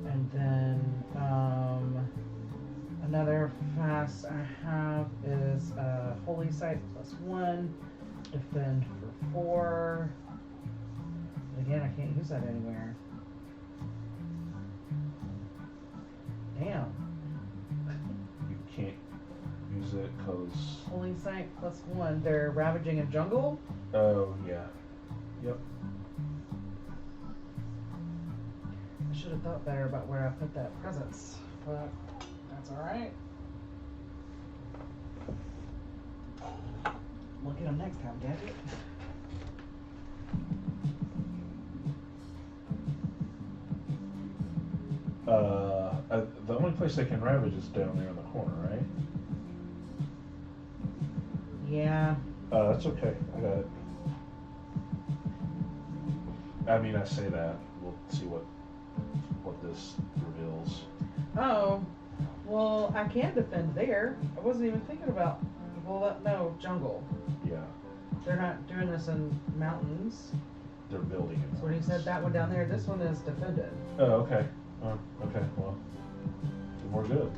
And then another fast I have is Holy Sight +1, defend for 4. Again, I can't use that anywhere. Damn. You can't use it because. Holy Sight +1. They're ravaging a jungle. Oh, yeah. Yep. I should have thought better about where I put that presence, but that's alright. Look at them next time, Gadget. The only place they can ravage is down there in the corner, right? Yeah. That's okay. I got it. I mean, I say that. We'll see what this reveals. Oh, well, I can defend there. I wasn't even thinking about. Well, no, jungle. Yeah. They're not doing this in mountains. They're building it. So when you said that one down there, this one is defended. Oh, okay. Okay. Well, then we're good.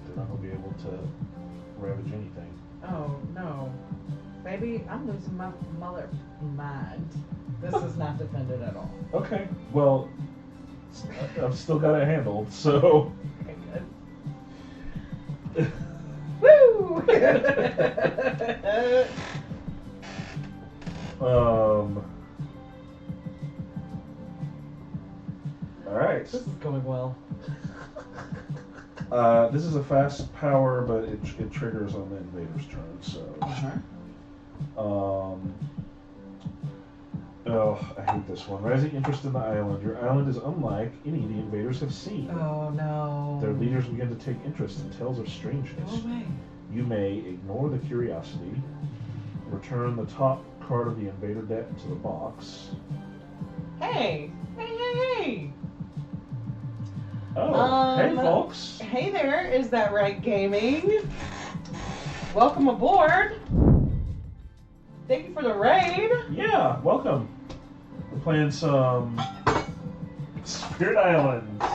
They're not gonna be able to ravage anything. Oh no, baby, I'm losing my mother mind. This is not defended at all. Okay. Well, I've still got it handled, so. Okay, good. Woo! All right. This is going well. This is a fast power, but it triggers on the invader's turn. So. Oh, I hate this one. Rising interest in the island. Your island is unlike any the invaders have seen. Oh no. Their leaders begin to take interest in tales of strangeness. Go away. You may ignore the curiosity, return the top card of the invader deck to the box. Hey! Hey! Oh, Hey, folks. Hey there, is that right, gaming? Welcome aboard. Thank you for the raid. Yeah, welcome. We're playing some Spirit Islands.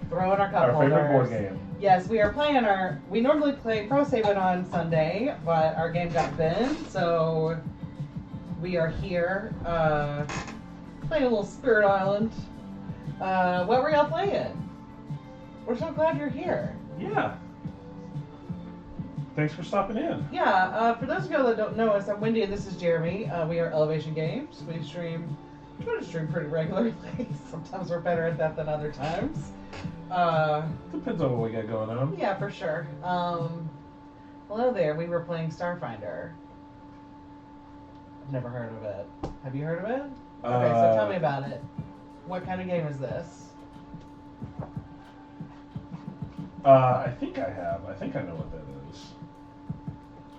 Throwing our cup Our favorite board holders. game. Yes, we are playing we normally play Pro Save It on Sunday, but our game got banned, so we are here playing a little Spirit Island. What were y'all playing? We're so glad you're here. Yeah. Thanks for stopping in. Yeah, for those of y'all that don't know us, I'm Wendy and this is Jeremy. We are Elevation Games. We try to stream pretty regularly. Sometimes we're better at that than other times. Depends on what we got going on. Yeah, for sure. Hello there. We were playing Starfinder. I've never heard of it. Have you heard of it? Okay, so tell me about it. What kind of game is this? I think I have. I think I know what that is.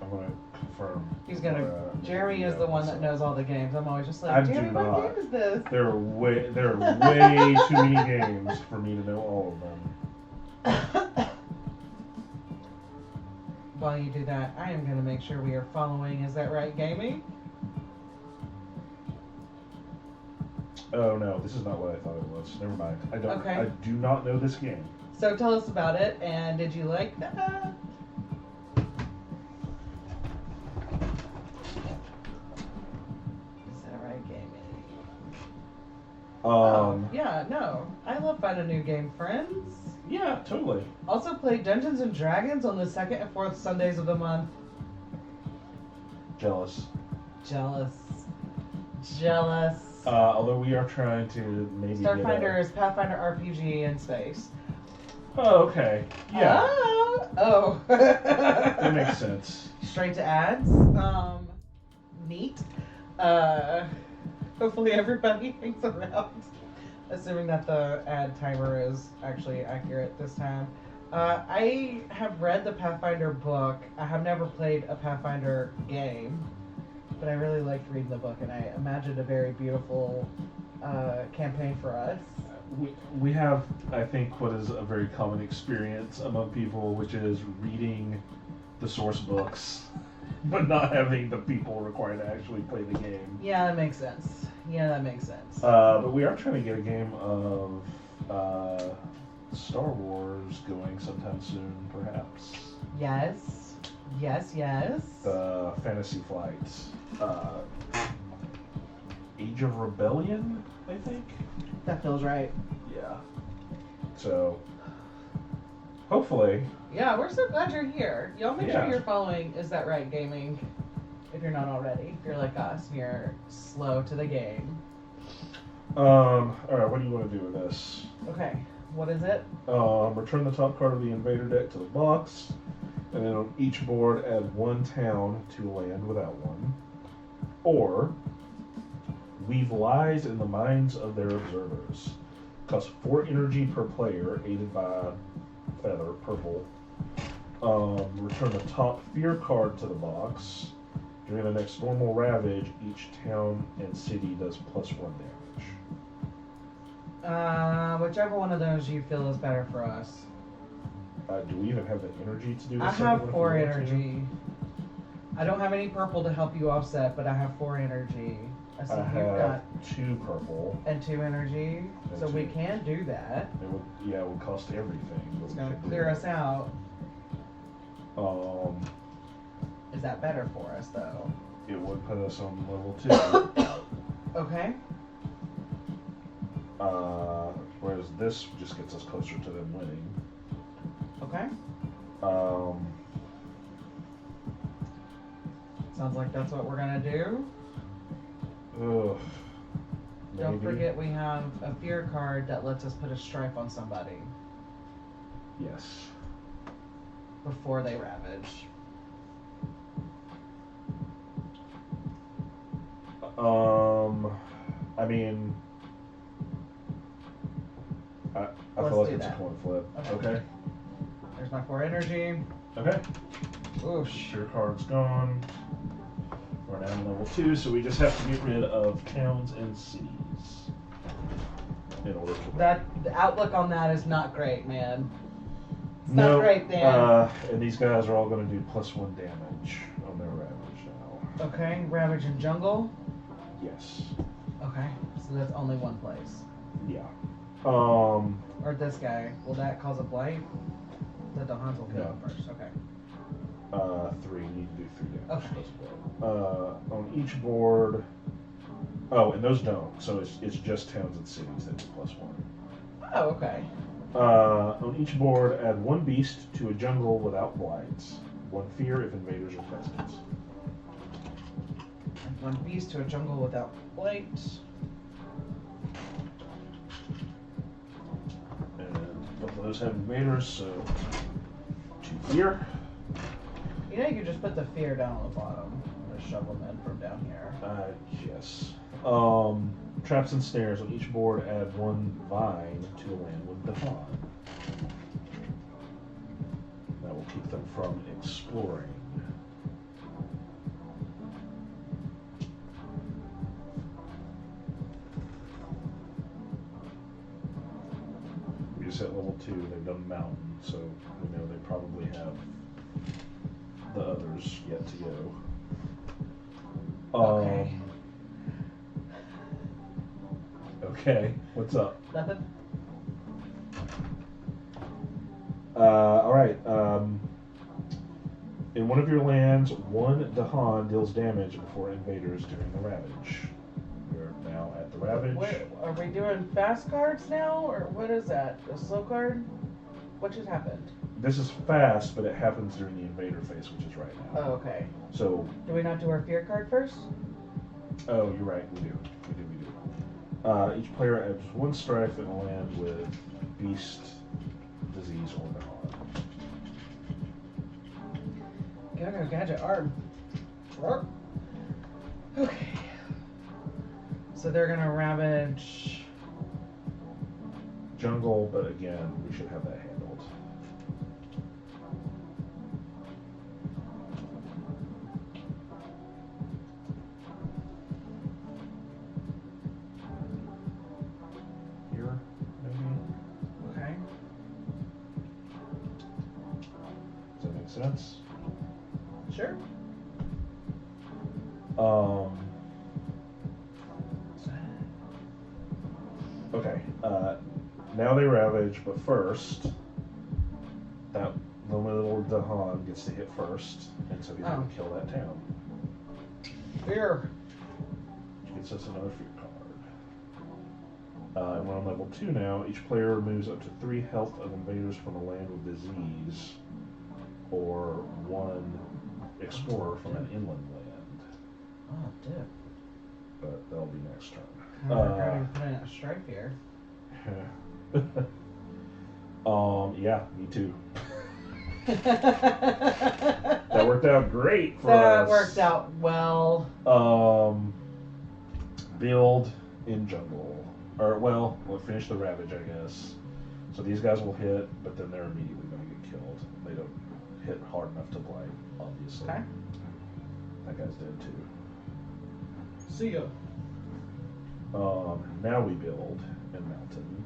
I'm gonna confirm. Jeremy is the one that knows all the games. I'm always just like, I Jeremy, do what not. game is this? There are way too many games for me to know all of them. While you do that, I am going to make sure we are following Is That Right Gaming? Oh no, this is not what I thought it was. Never mind. Okay. I do not know this game. So tell us about it, and did you like that? Is That Right Gaming? Yeah, no. I love finding new game friends. Yeah, totally. Also play Dungeons and Dragons on the 2nd and 4th Sundays of the month. Jealous. Jealous. Although we are trying to maybe Starfinder is Pathfinder RPG in space. Oh, okay. Yeah. Oh. That makes sense. Straight to ads. Neat. Hopefully everybody hangs around. Assuming that the ad timer is actually accurate this time. I have read the Pathfinder book. I have never played a Pathfinder game, but I really liked reading the book, and I imagined a very beautiful campaign for us. We have, I think, what is a very common experience among people, which is reading the source books, but not having the people required to actually play the game. Yeah, that makes sense. But we are trying to get a game of Star Wars going sometime soon, perhaps. Yes. The Fantasy Flight. Age of Rebellion, I think? That feels right. Yeah. So, hopefully. Yeah, we're so glad you're here. Y'all make sure Yeah. you're following Is That Right Gaming if you're not already. If you're like us and you're slow to the game. Alright, what do you want to do with this? Okay, what is it? Return the top card of the invader deck to the box, and then on each board add one town to land without one. Or, weave lies in the minds of their observers. Costs 4 energy per player, aided by feather, purple. Return the top fear card to the box. During the next normal ravage, each town and city does +1 damage. Whichever one of those you feel is better for us. Do we even have the energy to do this? I have 4 energy. I don't have any purple to help you offset, but I have 4 energy. I see I you've have got 2 purple. and 2 energy, And so we 2. can do that. It would cost everything. But It's we gonna could do clear it. us out. It Is that better for us though? would put us on level 2. Okay. Whereas this just gets us closer to them winning. Okay. Sounds like that's what we're gonna do. Ugh. Don't Maybe. forget we have a fear card that lets us put a stripe on somebody Yes. before they ravage. I mean, I Let's feel like do it's that. a coin flip. Okay. Okay. There's my 4 energy. Okay. Oosh. Your card's gone. We're now on level 2, so we just have to get rid of towns and cities. in order to. The outlook on that is not great, man. It's No, not great, Dan. and these guys are all going to do +1 damage on their ravage now. Okay, Ravage and Jungle. Yes. Okay, so that's only one place. Yeah. Or this guy. Will that cause a blight? The Dahans will kill him first. Okay. 3. You need to do 3 damage. Okay. On each board. Oh, and those don't. So it's just towns and cities that do +1. Oh, okay. On each board, add 1 beast to a jungle without blights. 1 fear if invaders are present. 1 beast to a jungle without blight. And both of those have invaders, so 2 fear. You know, you could just put the fear down on the bottom. Just shove them in from down here. Yes. Traps and snares. On each board, add 1 vine to a land with Dahan. That will keep them from exploring. We just hit level 2. They've done mountain, so we know they probably have the others yet to go. Okay. Okay, what's up? Nothing? Alright, in one of your lands, 1 Dahan deals damage before invaders during the Ravage. We're now at the Ravage. Where, are we doing fast cards now, or what is that? A slow card? What just happened? This is fast, but it happens during the invader phase, which is right now. Oh, okay. So, Do we not do our fear card first? oh, you're right, we do. Each player adds 1 strife in a land with beast, disease, or Dahan. Go, gadget, arm. Okay. So they're gonna ravage Jungle, but again, we should have that handled. Here, maybe? Okay. Does that make sense? Sure. Okay, now they ravage, but first, that little Dahan gets to hit first, and so he's going to kill that town. Fear. Which gets us another fear card. And we're on level 2 now. Each player removes up to 3 health of invaders from a land with disease, or 1 explorer from an inland land. Oh, dip. But that'll be next turn. I forgot to put in a strife here. Yeah, me too. That worked out great for us. That worked out well. Build in jungle. Or, well, we'll finish the ravage, I guess. So these guys will hit, but then they're immediately going to get killed. They don't hit hard enough to blight, obviously. Okay. That guy's dead too. See ya. Now we build in mountain.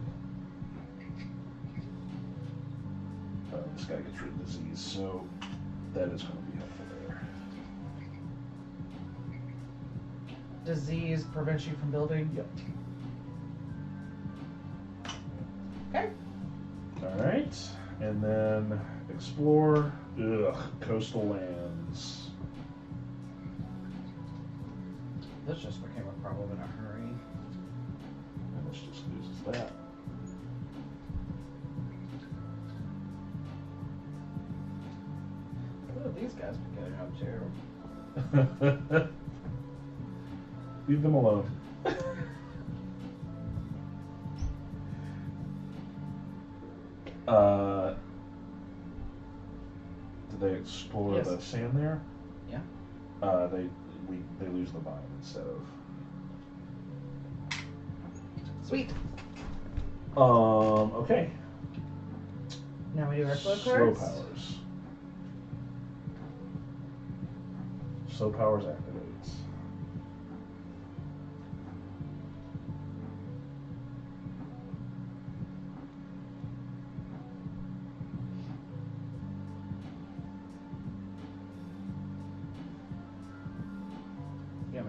This guy gets rid of disease, so that is going to be helpful there. Disease prevents you from building? Yep. Okay. Alright, and then explore. Ugh, coastal lands. This just became a problem in a hurry. And this just loses that. What have these guys been getting up to? Leave them alone. Did they explore Yes. the sand there? Yeah. They lose the vine instead of. Sweet. Okay. Now we do our slow Slow cards. powers. Slow powers activates.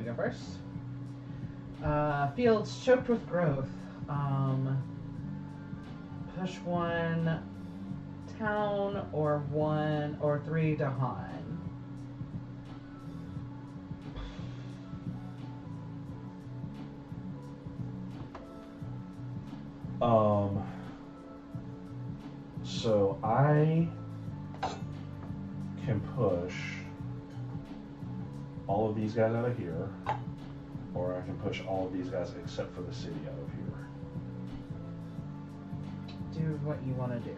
go first. Fields choked with growth. Push 1 town or 1 or 3 Dahan. So I can push all of these guys out of here, or I can push all of these guys except for the city out of here. Do what you want to do.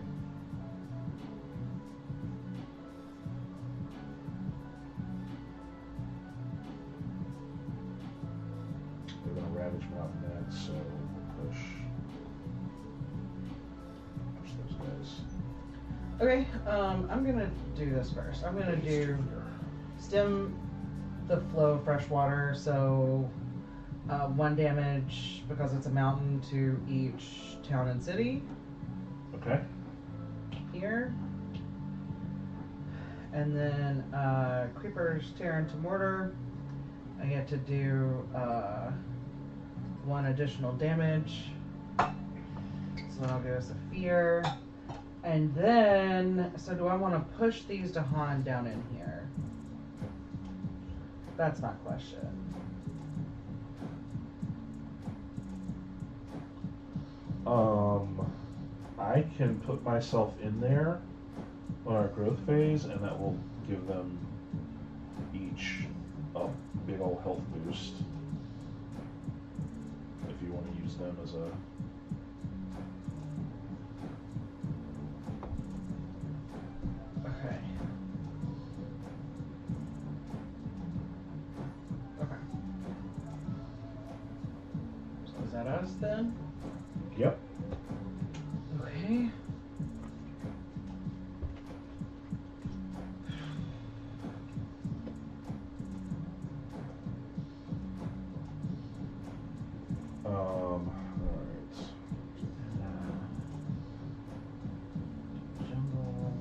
They're going to ravage me out next, so we'll push those guys. Okay, I'm gonna do this first. I'm gonna do stem the flow of fresh water, so 1 damage because it's a mountain to each town and city. Okay. Here. And then creepers tear into mortar. I get to do 1 additional damage. So that'll give us a fear. And then, so do I want to push these Dahan down in here? That's my question. I can put myself in there on our growth phase, and that will give them each a big old health boost. If you want to use them as a... Okay. Okay. So is that us then? Yep. Okay. Alright. Jungle.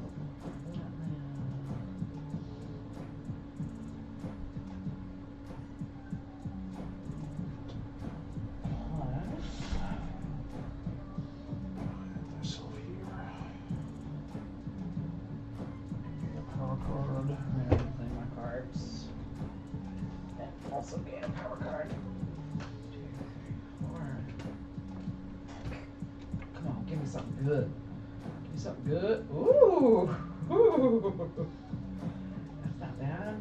Myself here. Power card. I'm gonna play my cards. And also gain a power card. 2, 3, 4. Come on, give me something good. Give me something good. Ooh! Ooh! That's not bad.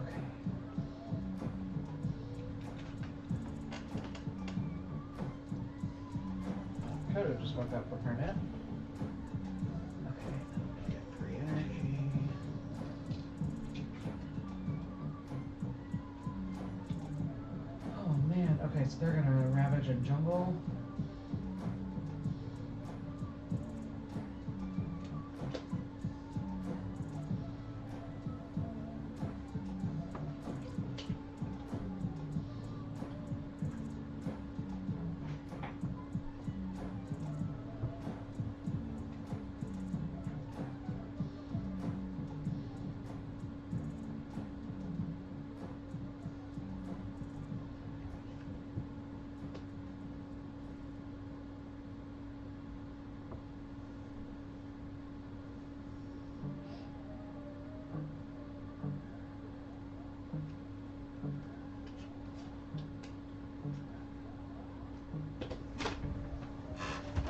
Okay. Could have just woke up with her net. Okay, get 3 energy. Oh man, okay, so they're gonna ravage a jungle.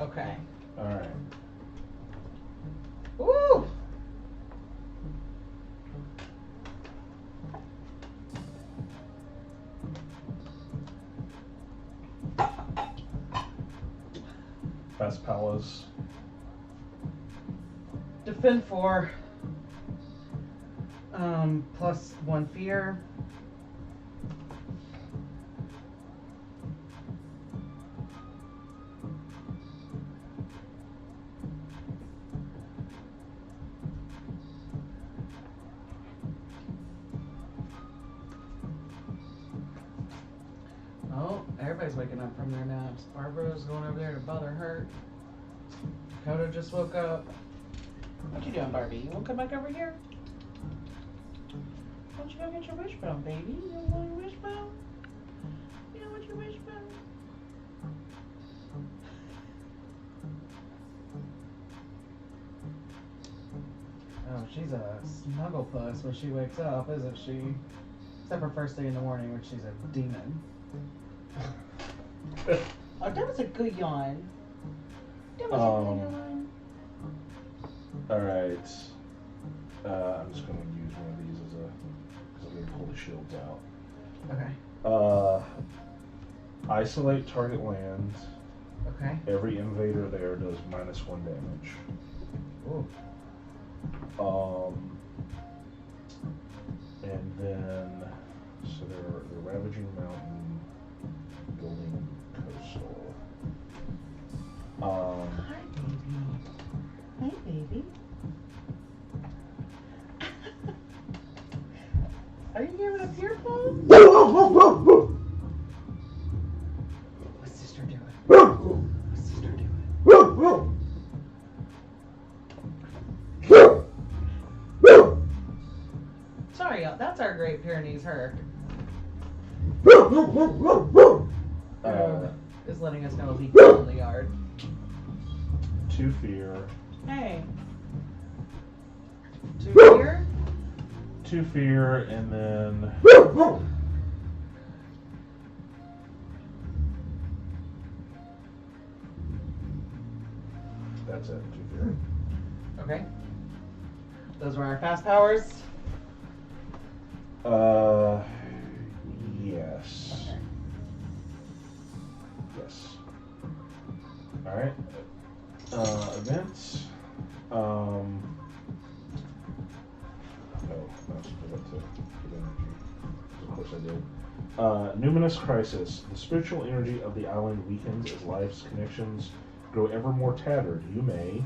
Okay. Alright. Woo! Fast Palace. Defend 4. Plus 1 fear. Everybody's waking up from their naps. Barbara's going over there to bother her. Dakota just woke up. What you doing, Barbie? You wanna come back over here? Why don't you go get your wishbone, baby? You don't want your wishbone? You don't want your wishbone? Oh, she's a snuggle puss when she wakes up, isn't she? Except for first thing in the morning when she's a demon. Oh, that was a good yawn. That was a good yawn. Alright. I'm just going to use one of these as a... because I'm going to pull the shields out. Okay. Isolate target land. Okay. Every invader there does -1 damage. Ooh. And then... So they're ravaging mountain, building coastal. Hi, baby. Hi, baby. Are you giving a tear phone? What's sister doing? What's sister doing? Sorry, y'all. That's our Great Pyrenees Herc. Is letting us know a leak in the yard. 2 fear. Hey. 2 fear? 2 fear, and then... That's it, 2 fear. Okay. Those were our fast powers. Yes. Yes. Alright. Events. Oh, no, I forgot to put energy. Of course I did. Numinous Crisis. The spiritual energy of the island weakens as life's connections grow ever more tattered. You may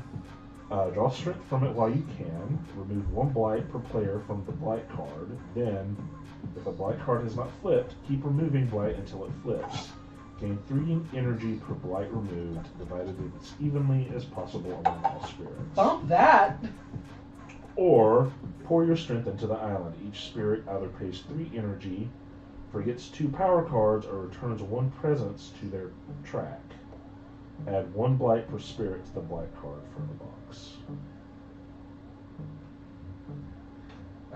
draw strength from it while you can. Remove 1 blight per player from the blight card. Then, if a blight card has not flipped, keep removing blight until it flips. Gain 3 energy per blight removed, divided as evenly as possible among all spirits. Bump that! Or, pour your strength into the island. Each spirit either pays 3 energy, forgets 2 power cards, or returns 1 presence to their track. Add 1 blight per spirit to the blight card from the box.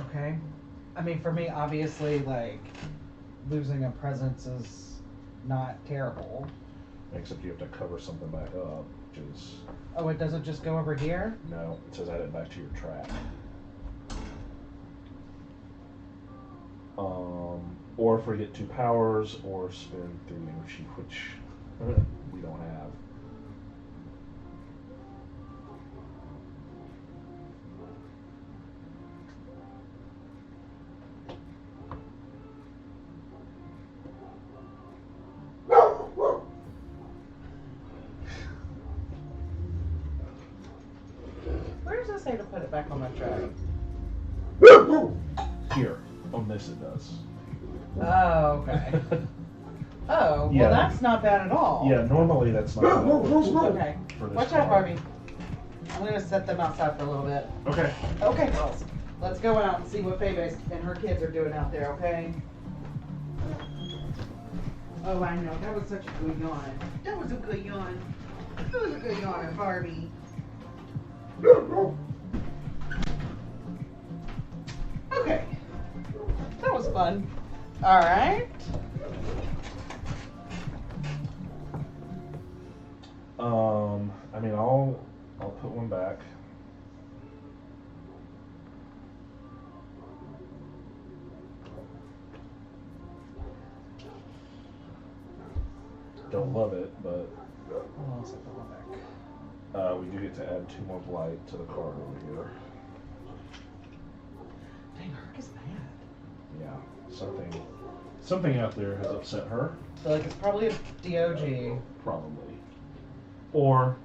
Okay. I mean, for me, obviously, like, losing a presence is not terrible. Except you have to cover something back up, which is... Oh, it doesn't just go over here? No, it says add it back to your track. Or forget 2 powers, or spend 3 energy, which we don't have. Where does it say to put it back on my track? Here, on this it does. Oh, okay. Oh, well, Yeah. that's not bad at all. Yeah, normally that's not how it works, but Okay. for this Watch out, card- Barbie. I'm going to set them outside for a little bit. Okay. Okay, girls. Let's go out and see what Faye and her kids are doing out there, okay? Oh, I know. That was such a good yawn. That was a good yawn. That was a good yawn, Barbie. Okay. That was fun. All right. I mean, I'll put 1 back. Don't love it, but Oh, I'll set that one back. we do get to add 2 more blight to the card over here. Dang, Herc is mad. Yeah, something out there has upset her, I feel like it's probably a DOG. probably, or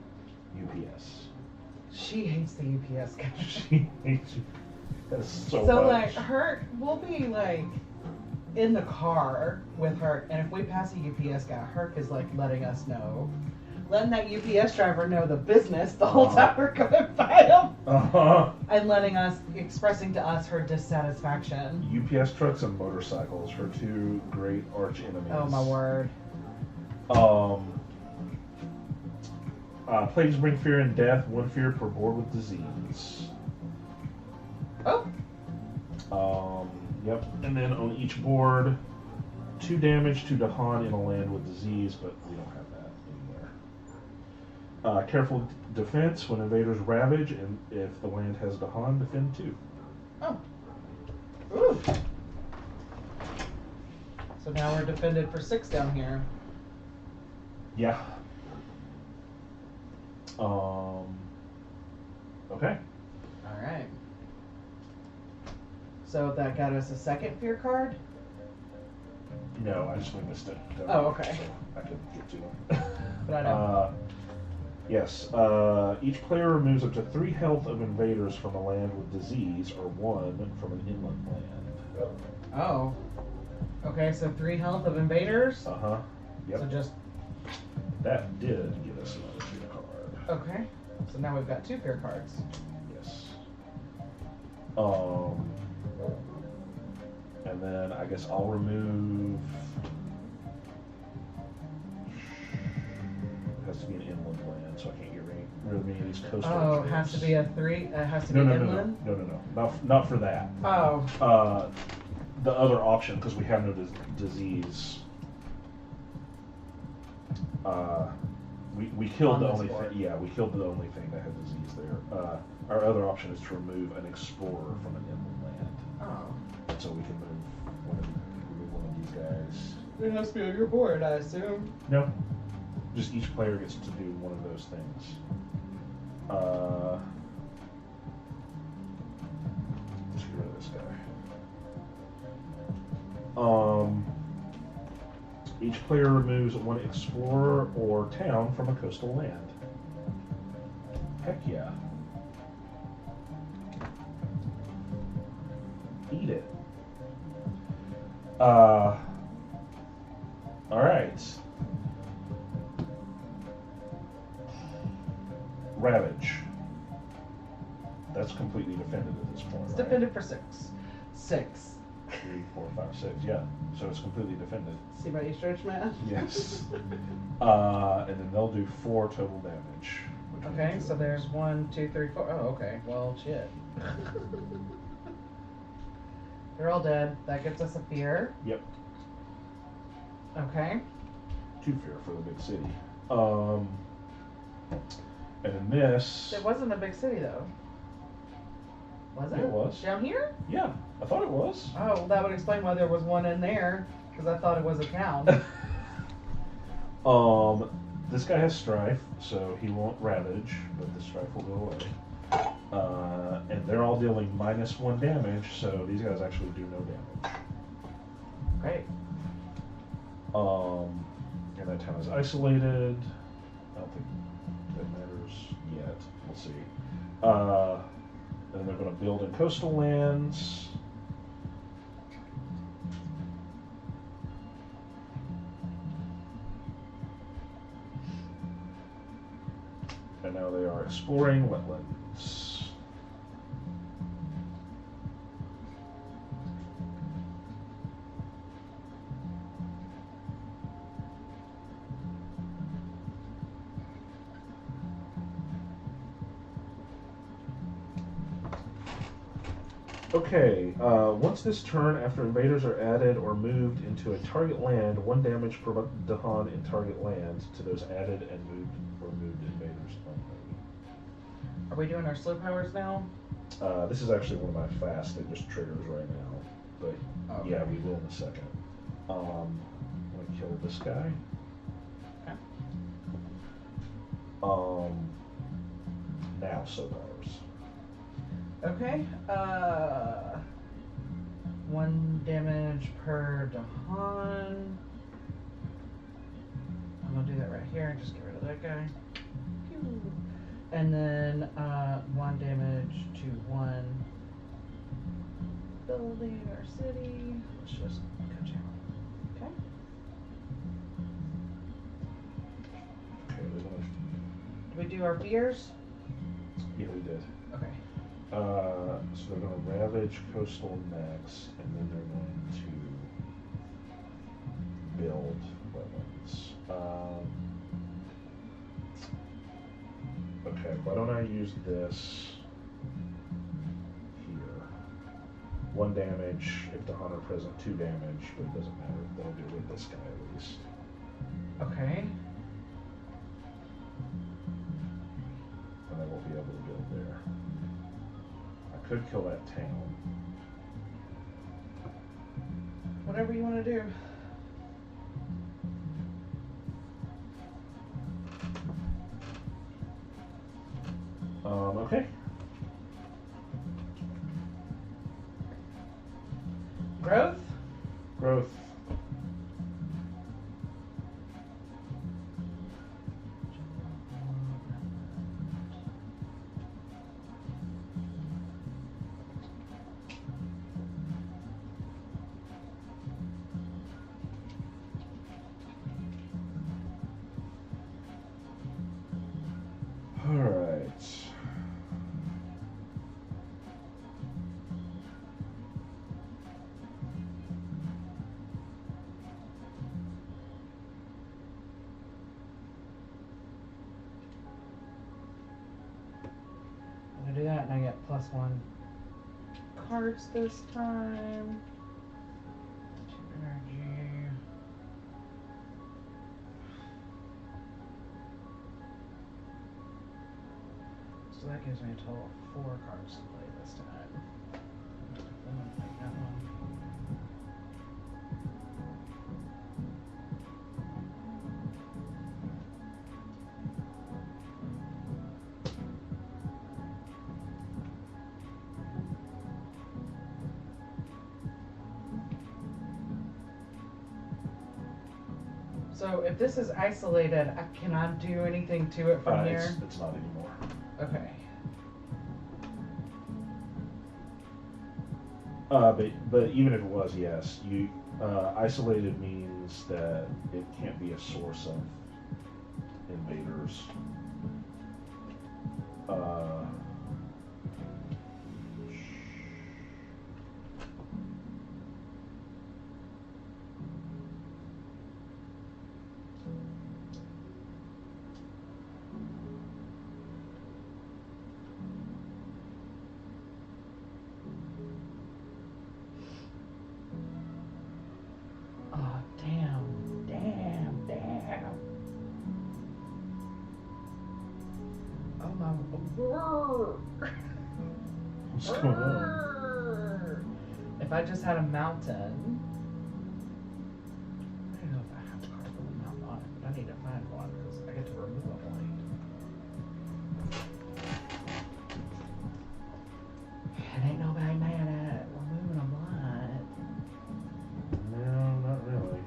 UPS. She hates the UPS guy. She hates you. That's so So much. like her, we'll be like in the car with Herc, and if we pass a UPS guy, Herc is like letting us know. Letting that UPS driver know the business the whole time we're going by him. And letting us, expressing to us her dissatisfaction. UPS trucks and motorcycles, her two great arch enemies. Oh my word. Plagues bring fear and death, one fear per board with disease. Oh. Yep. And then on each board, 2 damage to Dahan in a land with disease, but we don't have that anywhere. Careful defense when invaders ravage, and if the land has Dahan, defend 2. Oh. Ooh. So now we're defended for 6 down here. Yeah. Okay. Alright. So that got us a second fear card? No, I just missed it. Oh, okay. So I couldn't get to them. But I know. Yes. Each player removes up to 3 health of invaders from a land with disease, or 1 from an inland land. Oh. Okay, so 3 health of invaders? Uh-huh. Yep. So just... That did get us another fear card. Okay. So now we've got 2 fear cards. Yes. And then I guess I'll remove... It has to be an inland land, so I can't get rid of any of these coastal Oh, it has to be a 3? It has to be inland? No. Not for that. Oh. The other option, because we have no disease. We killed the only thing. Yeah, we killed the only thing that had disease there. Our other option is to remove an explorer from an inland land. Oh. So we can move one of these guys. It has to be on your board, I assume. No. Just each player gets to do one of those things. Just get rid of this guy. Each player removes 1 explorer or town from a coastal land. Heck yeah. Eat it. Alright. Ravage. That's completely defended at this point. It's right? defended for 6. 6. 3, 4, 5, 6. Yeah. So it's completely defended. See my stretch math? Yes. And then they'll do 4 total damage. Okay, so there's 1, 2, 3, 4. Oh, okay. Well, shit. They're all dead. That gets us a fear. Yep. Okay. 2 fear for the big city. And then this... It wasn't a big city, though. Was it? It was. Down here? Yeah, I thought it was. Oh, well, that would explain why there was one in there, because I thought it was a town. This guy has strife, so he won't ravage, but the strife will go away. And they're all dealing -1 damage, so these guys actually do no damage. Great. And that town is isolated. I don't think that matters yet. We'll see. And they're going to build in coastal lands. And now they are exploring wetlands. Okay, once this turn, after invaders are added or moved into a target land, 1 damage per Dahan in target land to those added and moved or moved invaders only. Are we doing our slow powers now? This is actually one of my fast that just triggers right now, but Okay. yeah, we will in a second. I'm gonna kill this guy. Okay. Now slow powers. Okay. 1 damage per Dahan. I'm gonna do that right here and just get rid of that guy. Pew. And then 1 damage to 1 building or city. Let's just cut you out. Okay. Okay, we're gonna. Do we do our fears? Yeah, we did. Okay. So they're going to ravage coastal next, and then they're going to build wetlands. Okay, why don't I use this here? 1 damage if the hunter present, 2 damage, but it doesn't matter. They'll deal with this guy at least. Okay. And I won't be able to build there. I could kill that town. Whatever you want to do. Okay. Growth? Growth. All right. I'm gonna do that and I get +1 cards this time. 2 energy. So that gives me a total of 4 cards to play this time. I'm gonna play that one. So if this is isolated, can I do anything to it from here? It's not anymore. Okay. But even if it was, yes, you isolated means that it can't be a source of invaders. Oh, damn. Oh my. What's going on? If I just had a mountain. I don't know if I have a card with a mountain on it, but I need to find one because I get to remove a point. And ain't nobody mad at removing a blind. No, not really.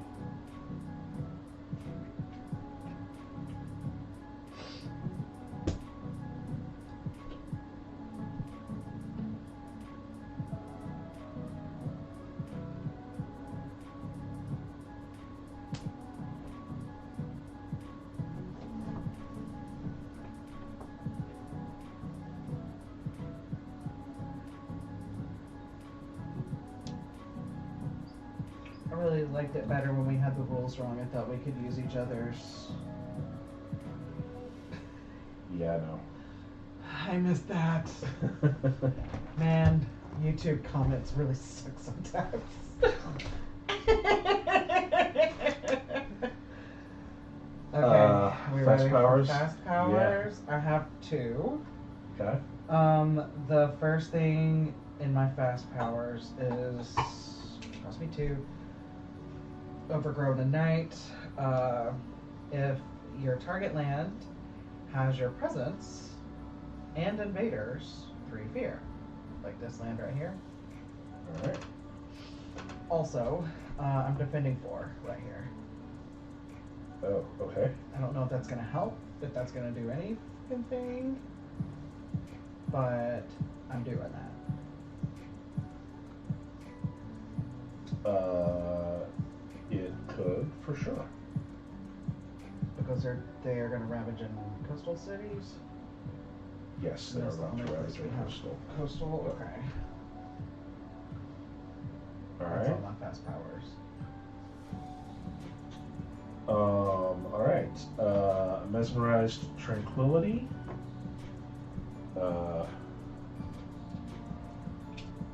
I really liked it better when we had the rules wrong. I thought we could use each other's. Yeah, no. I missed that. Man, YouTube comments really suck sometimes. Okay, are we fast ready powers? for fast powers? Yeah. I have 2. Okay. The first thing in my fast powers is cost me 2. Overgrown a night. If your target land has your presence and invaders, 3 fear, like this land right here. All right. Also, I'm defending 4 right here. Oh, okay. I don't know if that's gonna help, if that's gonna do any fucking thing, but I'm doing that. It could, for sure. Because they are going to ravage in coastal cities? Yes, they are That's the going only to place ravage we have coastal. Coastal, okay. Alright. That's all my fast powers. Alright. Mesmerized Tranquility.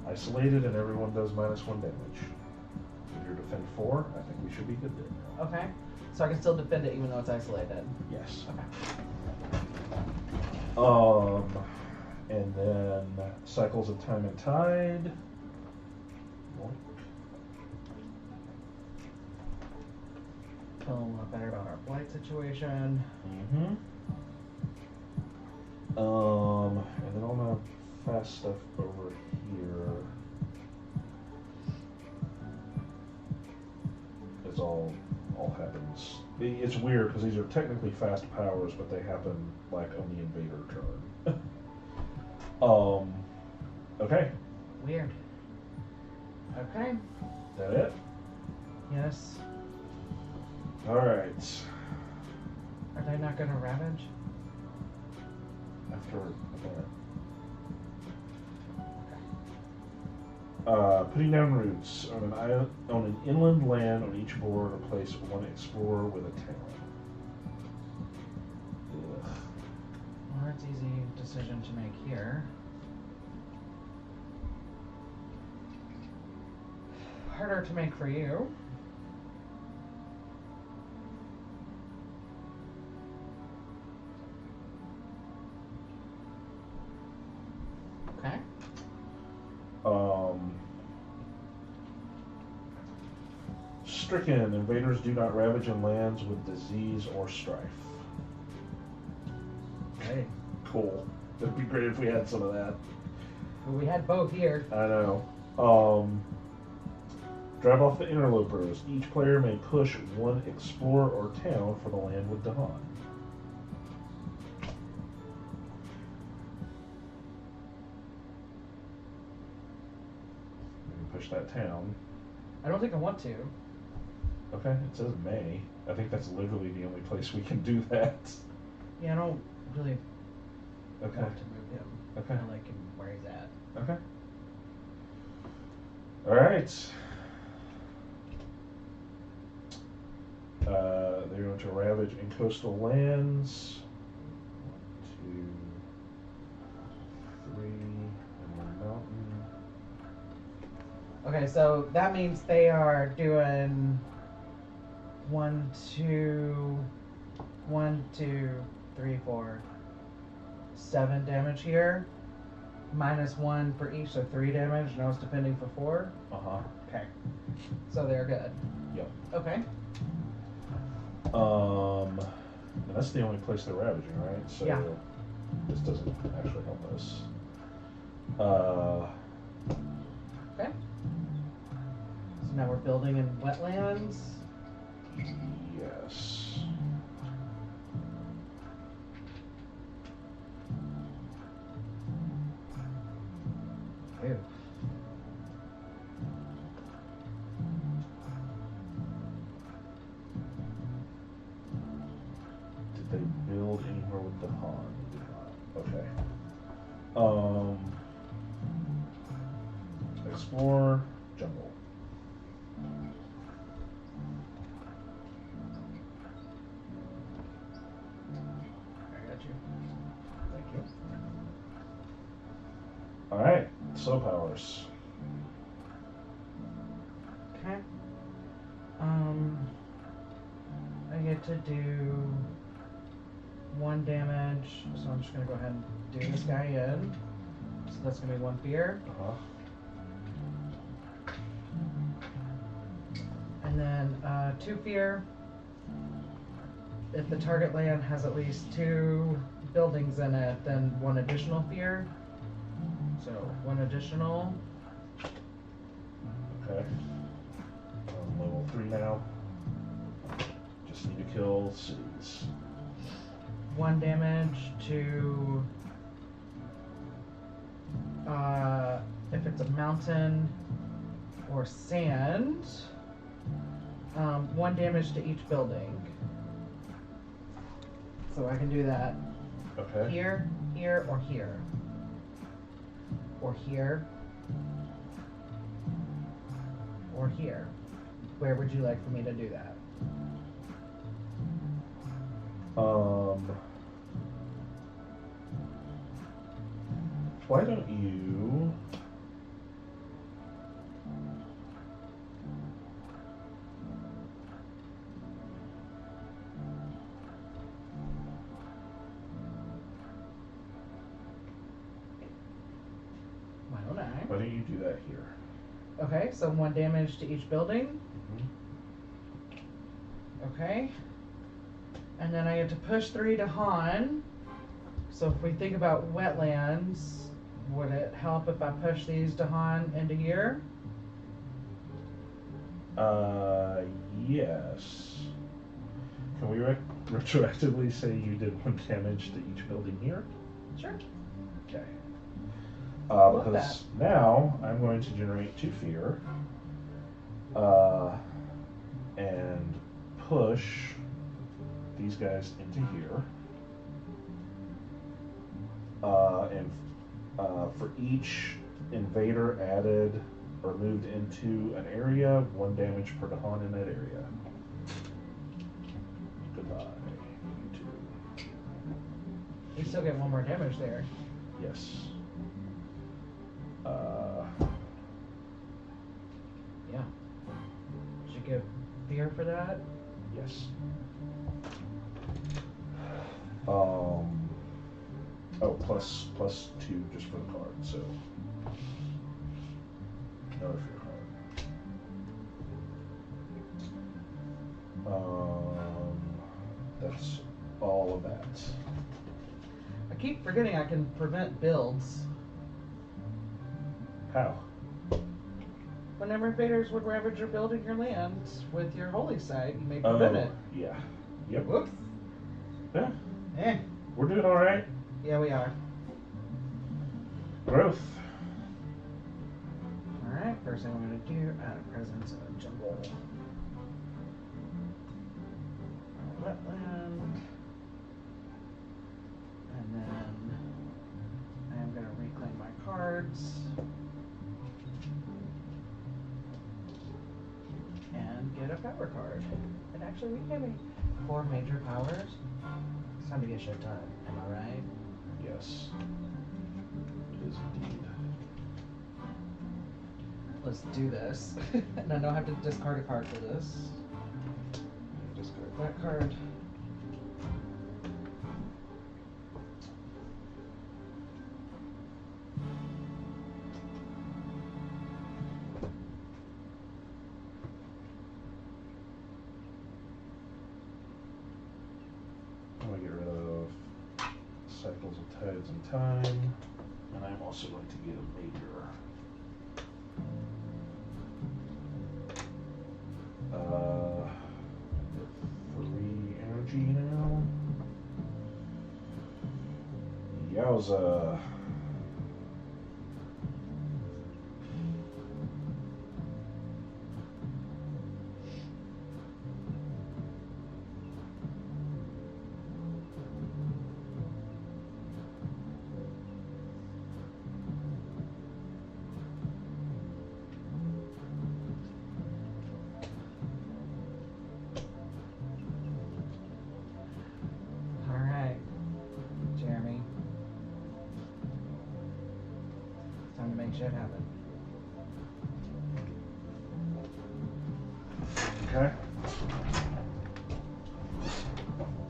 Isolated and everyone does -1 damage. If you're defend 4, I think we should be good there. Okay. So I can still defend it even though it's isolated? Yes. Okay. And then Cycles of Time and Tide. Tell them a lot better about our blight situation. Mm-hmm. And then all the fast stuff over here is all happens. It's weird because these are technically fast powers, but they happen like on the invader turn. Okay. Weird. Okay. Is that it? Yes. Alright. Are they not going to ravage? After a minute. Okay. Putting down roots. On an inland land on each board, replace one explorer with a town. Ugh. Well, that's an easy decision to make here. Harder to make for you. Okay. Stricken. Invaders do not ravage in lands with disease or strife. Great. Cool. It'd be great if we had some of that. Well, we had both here. I know. Drive off the interlopers. Each player may push one explorer or town for the land with Dahan. Push that town. I don't think I want to. Okay, it says may. I think that's literally the only place we can do that. Yeah, I don't really Okay. want to move him. Okay. I like him where he's at. Okay. Alright. They're going to ravage in coastal lands. 1, 2, 3, and one mountain. Okay, so that means they are doing 1, 2, 3, 4, 7 damage here. -1 for each, so 3 damage. Now it's defending for 4. Uh-huh. Okay. So they're good. Yep. Okay. And that's the only place they're ravaging, right? So yeah. This doesn't actually help us. Okay. So now we're building in wetlands. Yes. Ew. Did they build anywhere with the pond? They did not. Okay. Explore jungle. I got you. Thank you. Alright, slow powers. Okay. I get to do 1 damage, so I'm just gonna go ahead and do this guy in. So that's gonna be 1 fear. Uh-huh. And then 2 fear. If the target land has at least 2 buildings in it, then 1 additional fear. So 1 additional. Okay. Level 3 now. Just need to kill cities. 1 damage to if it's a mountain, or sand. 1 damage to each building. So I can do that Okay. here, here, or here. Or here. Or here. Where would you like for me to do that? Why don't you... Why don't I? Why don't you do that here? Okay, so 1 damage to each building. Mm-hmm. Okay. And then I get to push 3 to Han. So if we think about wetlands, would it help if I push these to Han into here? Yes. Can we retroactively say you did 1 damage to each building here? Sure. Okay. Love Because that. now I'm going to generate 2 fear. And push these guys into here. For each invader added or moved into an area, 1 damage per Dahan in that area. Goodbye, you two. You still get 1 more damage there. Yes. Yeah. Should give fear for that. Yes. Plus 2 just for the card, so another fear card. That's all of that. I keep forgetting I can prevent builds. How? Whenever invaders would ravage your building, your land with your holy site, you may prevent it. Yeah. Yep. Whoops. Yeah. Eh. We're doing all right. Yeah, we are. Growth. Alright, first thing I'm going to do, add a presence in a jungle. Wetland. And then I am going to reclaim my cards. And get a power card. And actually, we gave me 4 major powers. It's time to get shit done. Am I right? Yes. It is indeed. Let's do this. And I don't have to discard a card for this. Discard that card. I'm going to get rid of cycles of tides and time. And I'm also going to get a major. 3 energy now. Yowza. Alright. Jeremy. It's time to make shit happen. Okay.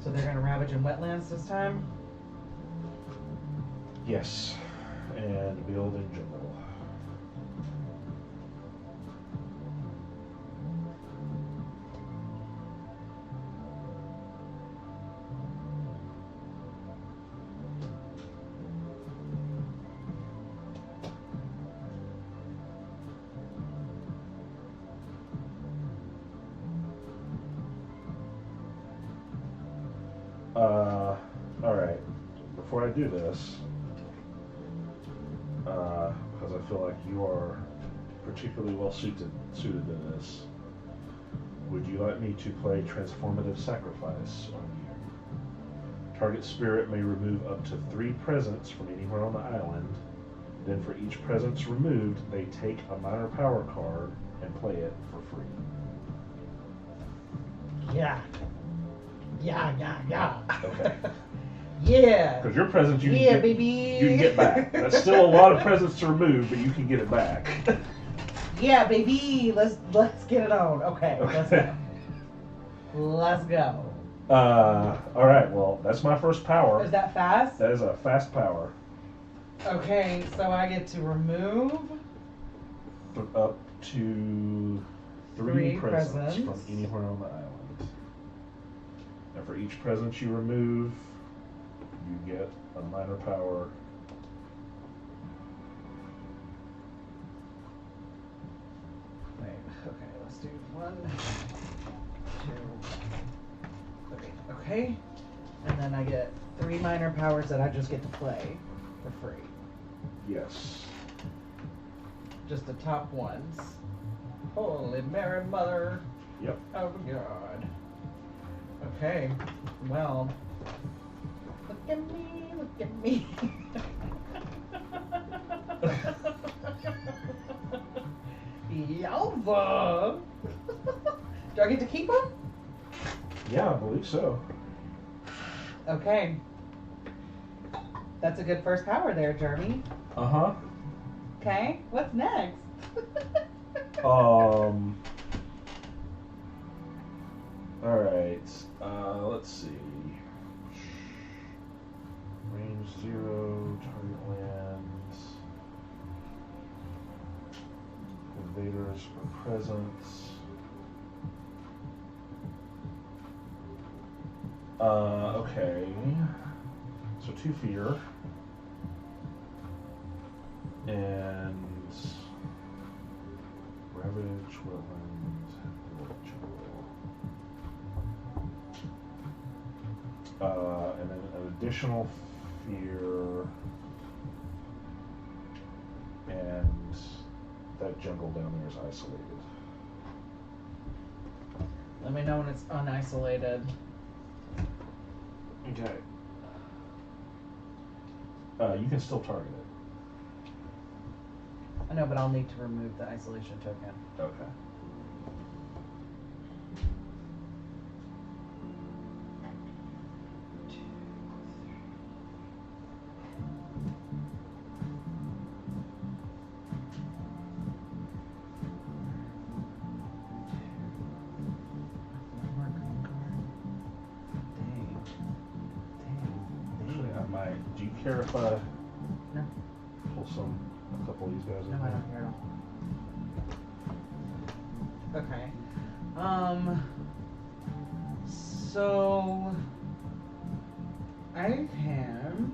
So they're gonna ravage in wetlands this time? Yes. And build in jungle. Alright. Before I do this, because I feel like you are particularly well suited to this. Would you like me to play Transformative Sacrifice on you? Target spirit may remove up to 3 presents from anywhere on the island. Then for each presence removed, they take a minor power card and play it for free. Yeah. Yeah. Okay. Yeah. Because your presents you Yeah, can baby. you can get back. That's still a lot of presents to remove, but you can get it back. Yeah, baby. Let's get it on. Okay, let's go. Let's go. All right. Well, that's my first power. Is that fast? That is a fast power. Okay, so I get to remove Up to 3 presents from anywhere on the island. And for each present you remove, you get a minor power. Wait, okay, let's do 1, 2, 3. Okay, and then I get 3 minor powers that I just get to play for free. Yes. Just the top ones. Holy Mary Mother. Yep. Oh God. Okay. Well. Look at me. Look at me. Yowza. Do I get to keep them? Yeah, I believe so. Okay. That's a good first power there, Jeremy. Uh-huh. Okay. What's next? Alright. Let's see. Range 0, target lands. Invaders for presence. Okay. So 2 fear. And Ravage, Wetland, and then an additional fear, and that jungle down there is isolated. Let me know when it's unisolated. Okay. You can still target it. I know, but I'll need to remove the isolation token. Okay. Actually, I might. Do you care if I No. pull a couple of these guys in No, I here? don't care at all. Okay. So I can.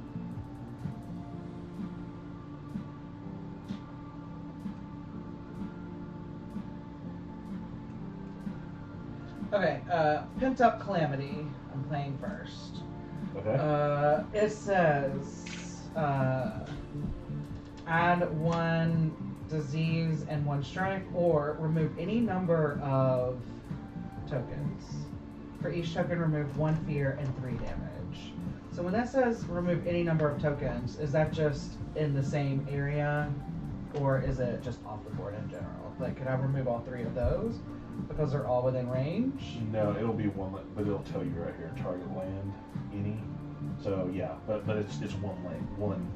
Okay, Pent Up Calamity, I'm playing first. Okay. It says, add 1 disease and 1 strike, or remove any number of tokens. For each token, remove 1 fear and 3 damage. So when that says remove any number of tokens, is that just in the same area, or is it just off the board in general? Like, could I remove all 3 of those because they're all within range? No, it'll be one, but it'll tell you right here, target land, any. So yeah, but it's one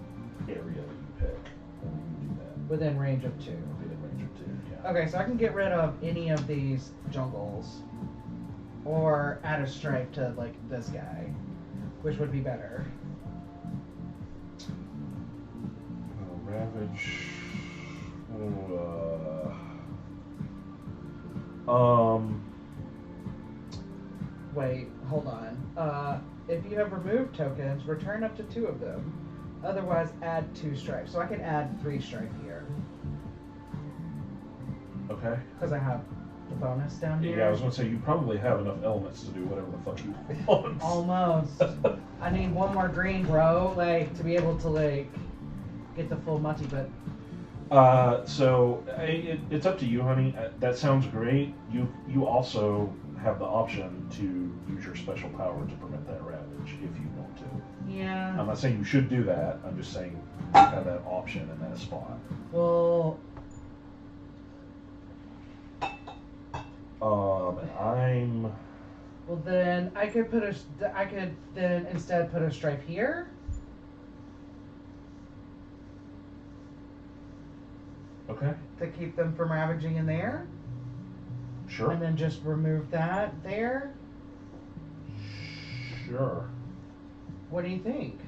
area that you pick when you do that. Within range of 2. Within range of 2, yeah. Okay, so I can get rid of any of these jungles, or add a strike to like this guy, which would be better. Ravage. Wait, hold on. If you have removed tokens, return up to 2 of them. Otherwise, add 2 strikes. So I can add 3 strike here. Okay. Because I have the bonus down here. Yeah, I was gonna say you probably have enough elements to do whatever the fuck you want. Almost. I need 1 more green, bro, like, to be able to, like, get the full multi, but So it's up to you, honey. That sounds great. You also have the option to use your special power to prevent that ravage if you want to. Yeah. I'm not saying you should do that. I'm just saying you have that option in that spot. Well. I'm. Well, then I could then instead put a stripe here. Okay. To keep them from ravaging in there. Sure. And then just remove that there. Sure. What do you think?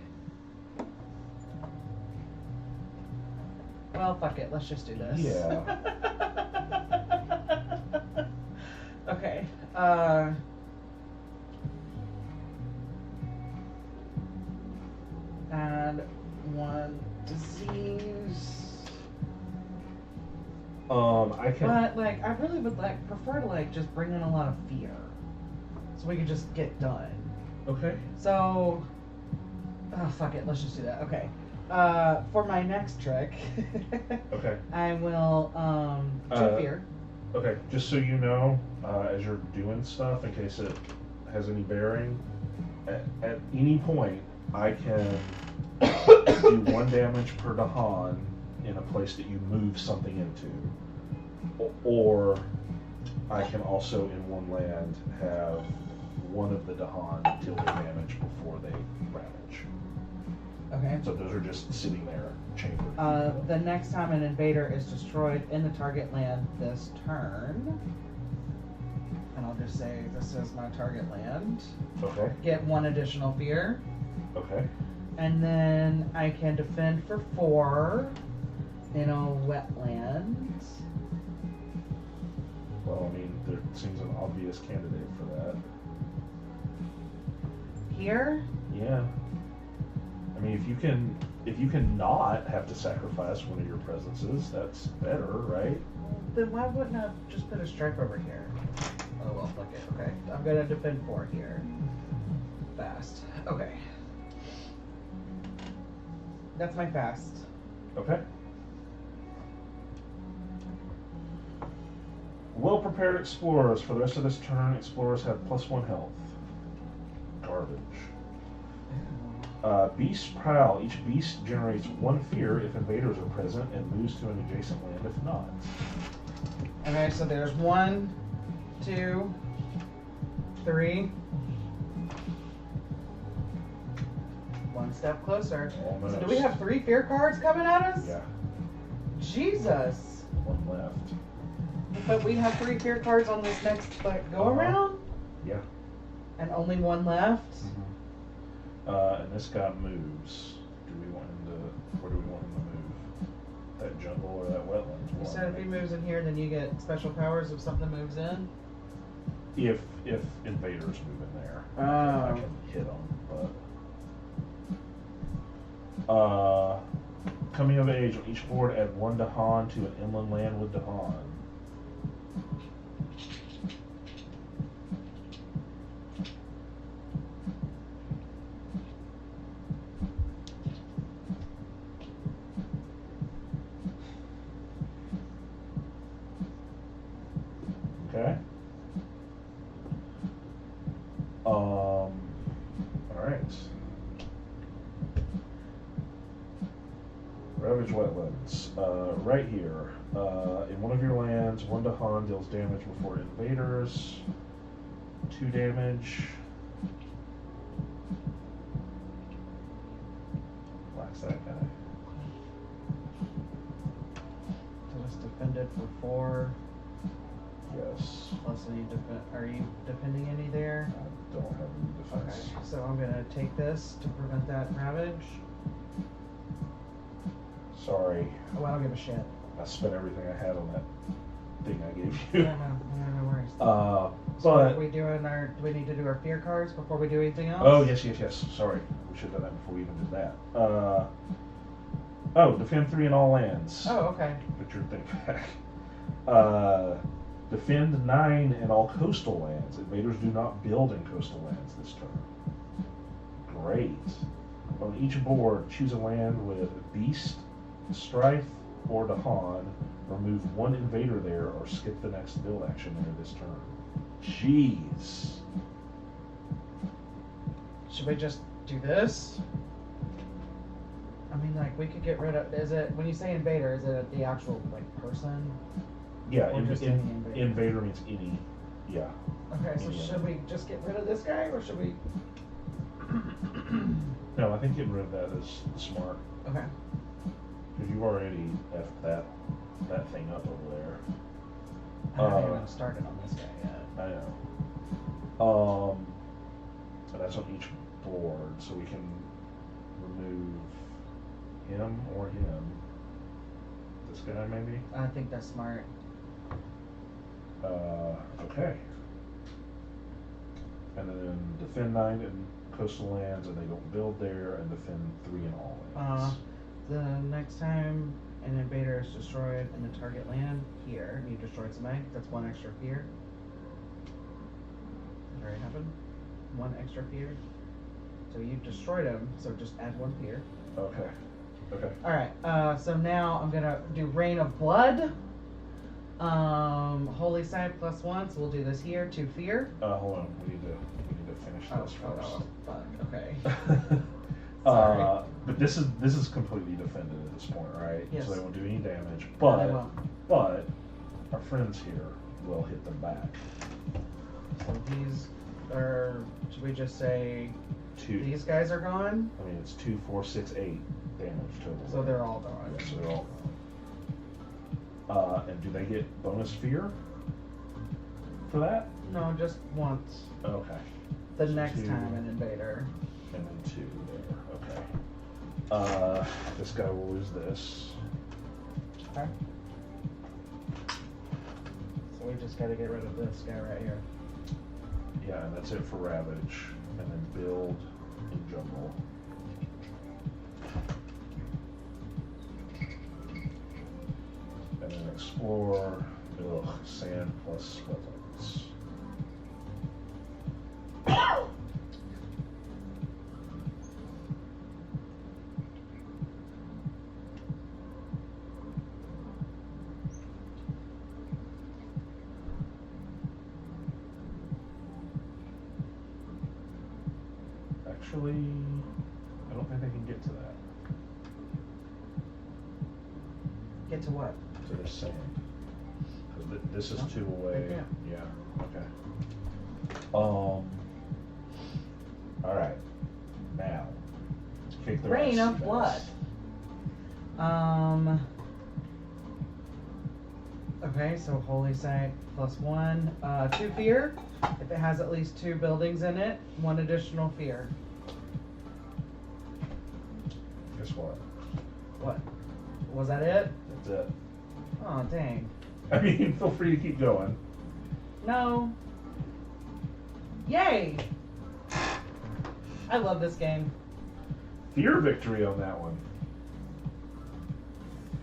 Well, fuck it. Let's just do this. Yeah. Okay. Add one disease. I can. But like, I really would prefer to just bring in a lot of fear, so we could just get done. Okay. So, oh fuck it. Let's just do that. Okay. For my next trick. Okay. I will do fear. Okay, just so you know, as you're doing stuff, in case it has any bearing, at any point, I can do 1 damage per Dahan in a place that you move something into. Or I can also, in one land, have one of the Dahan deal their damage before they ravage. Okay. So those are just sitting there, chambered. The next time an invader is destroyed in the target land this turn, and I'll just say this is my target land. Okay. Get 1 additional fear. Okay. And then I can defend for 4 in a wetland. Well, I mean, there seems an obvious candidate for that. Here? Yeah. I mean, if you can not have to sacrifice one of your presences, that's better, right? Then why wouldn't I just put a stripe over here? Oh well, fuck it. Okay, I'm gonna defend 4 here. Fast. Okay. That's my fast. Okay. Well-prepared explorers. For the rest of this turn, explorers have +1 health. Garbage. Beast prowl. Each beast generates 1 fear if invaders are present and moves to an adjacent land if not. Okay, so there's 1, 2, 3. 1 step closer. Almost. So do we have 3 fear cards coming at us? Yeah. Jesus. 1 left. But we have 3 fear cards on this next go around? Yeah. And only 1 left? Mm-hmm. And this guy moves. Do we want him to? Where do we want him to move? That jungle or that wetlands? You said if he moves in here, then you get special powers if something moves in? If invaders move in there, Oh. I can hit them. But coming of age on each board, add 1 Dahan to an inland land with Dahan. Okay. All right. Ravage wetlands. Right here. In one of your lands, 1 Dahan deals damage before invaders. 2 damage. Blast that guy. So it's defended for 4. Yes. Plus, are you defending any there? I don't have any Okay, defense. so I'm gonna take this to prevent that ravage. Sorry. Oh, I don't give a shit. I spent everything I had on that thing I gave No, you. no worries. So are we doing do we need to do our fear cards before we do anything else? Oh, yes. Sorry. We should have done that before we even did that. Defend 3 in all lands. Oh, okay. Put your thing back. Defend 9 in all coastal lands. Invaders do not build in coastal lands this turn. Great. On each board, choose a land with Beast, Strife, or Dahan, remove one invader there, or skip the next build action there this turn. Jeez. Should we just do this? I mean, like, we could get rid of. Is it when you say invader? Is it the actual like person? Yeah, Or just any invader? invader means any. Yeah. Okay, so Yeah. should we just get rid of this guy, or should we? No, I think getting rid of that is smart. Okay. Because you've already effed that thing up over there. I haven't even started on this guy yet. I know. So that's on each board, so we can remove him or him. This guy maybe? I think that's smart. Okay. And then defend 9 in coastal lands, and they don't build there, and defend 3 in all lands. The next time an invader is destroyed in the target land, here, you destroyed somebody, that's 1 extra fear. That already happened? 1 extra fear. So you destroyed him, so just add 1 fear. Okay. Okay. Alright, so now I'm gonna do Rain of Blood. Holy Side +1, so we'll do this here, 2 fear. Hold on, we need to finish this first. Fuck, okay. Sorry. But this is completely defended at this point, right? Yes. So they won't do any damage. No, they won't. But our friends here will hit them back. So these are, should we just say 2. these guys are gone? I mean, it's 2, 4, 6, 8 damage total. So they're all gone. Yeah, so they're all gone. And do they get bonus fear for that? No, just once. Okay. The So next 2, time an invader. and then 2 there. Okay. This guy will lose this. Okay. So we just gotta get rid of this guy right here. Yeah, and that's it for Ravage. And then build in jungle. And then explore. Ugh, sand plus weapons. Actually, I don't think they can get to that. Get to what? To the sand. 'Cause this is No, 2 away. they can't. Yeah, okay. Alright. Now. Kick the Rain right of sea Blood. bass. Okay, so Holy Site +1. 2 fear. If it has at least 2 buildings in it, 1 additional fear. Guess what? What? Was that it? That's it. Oh, dang. I mean, feel free to keep going. No. Yay! I love this game. Fear victory on that one.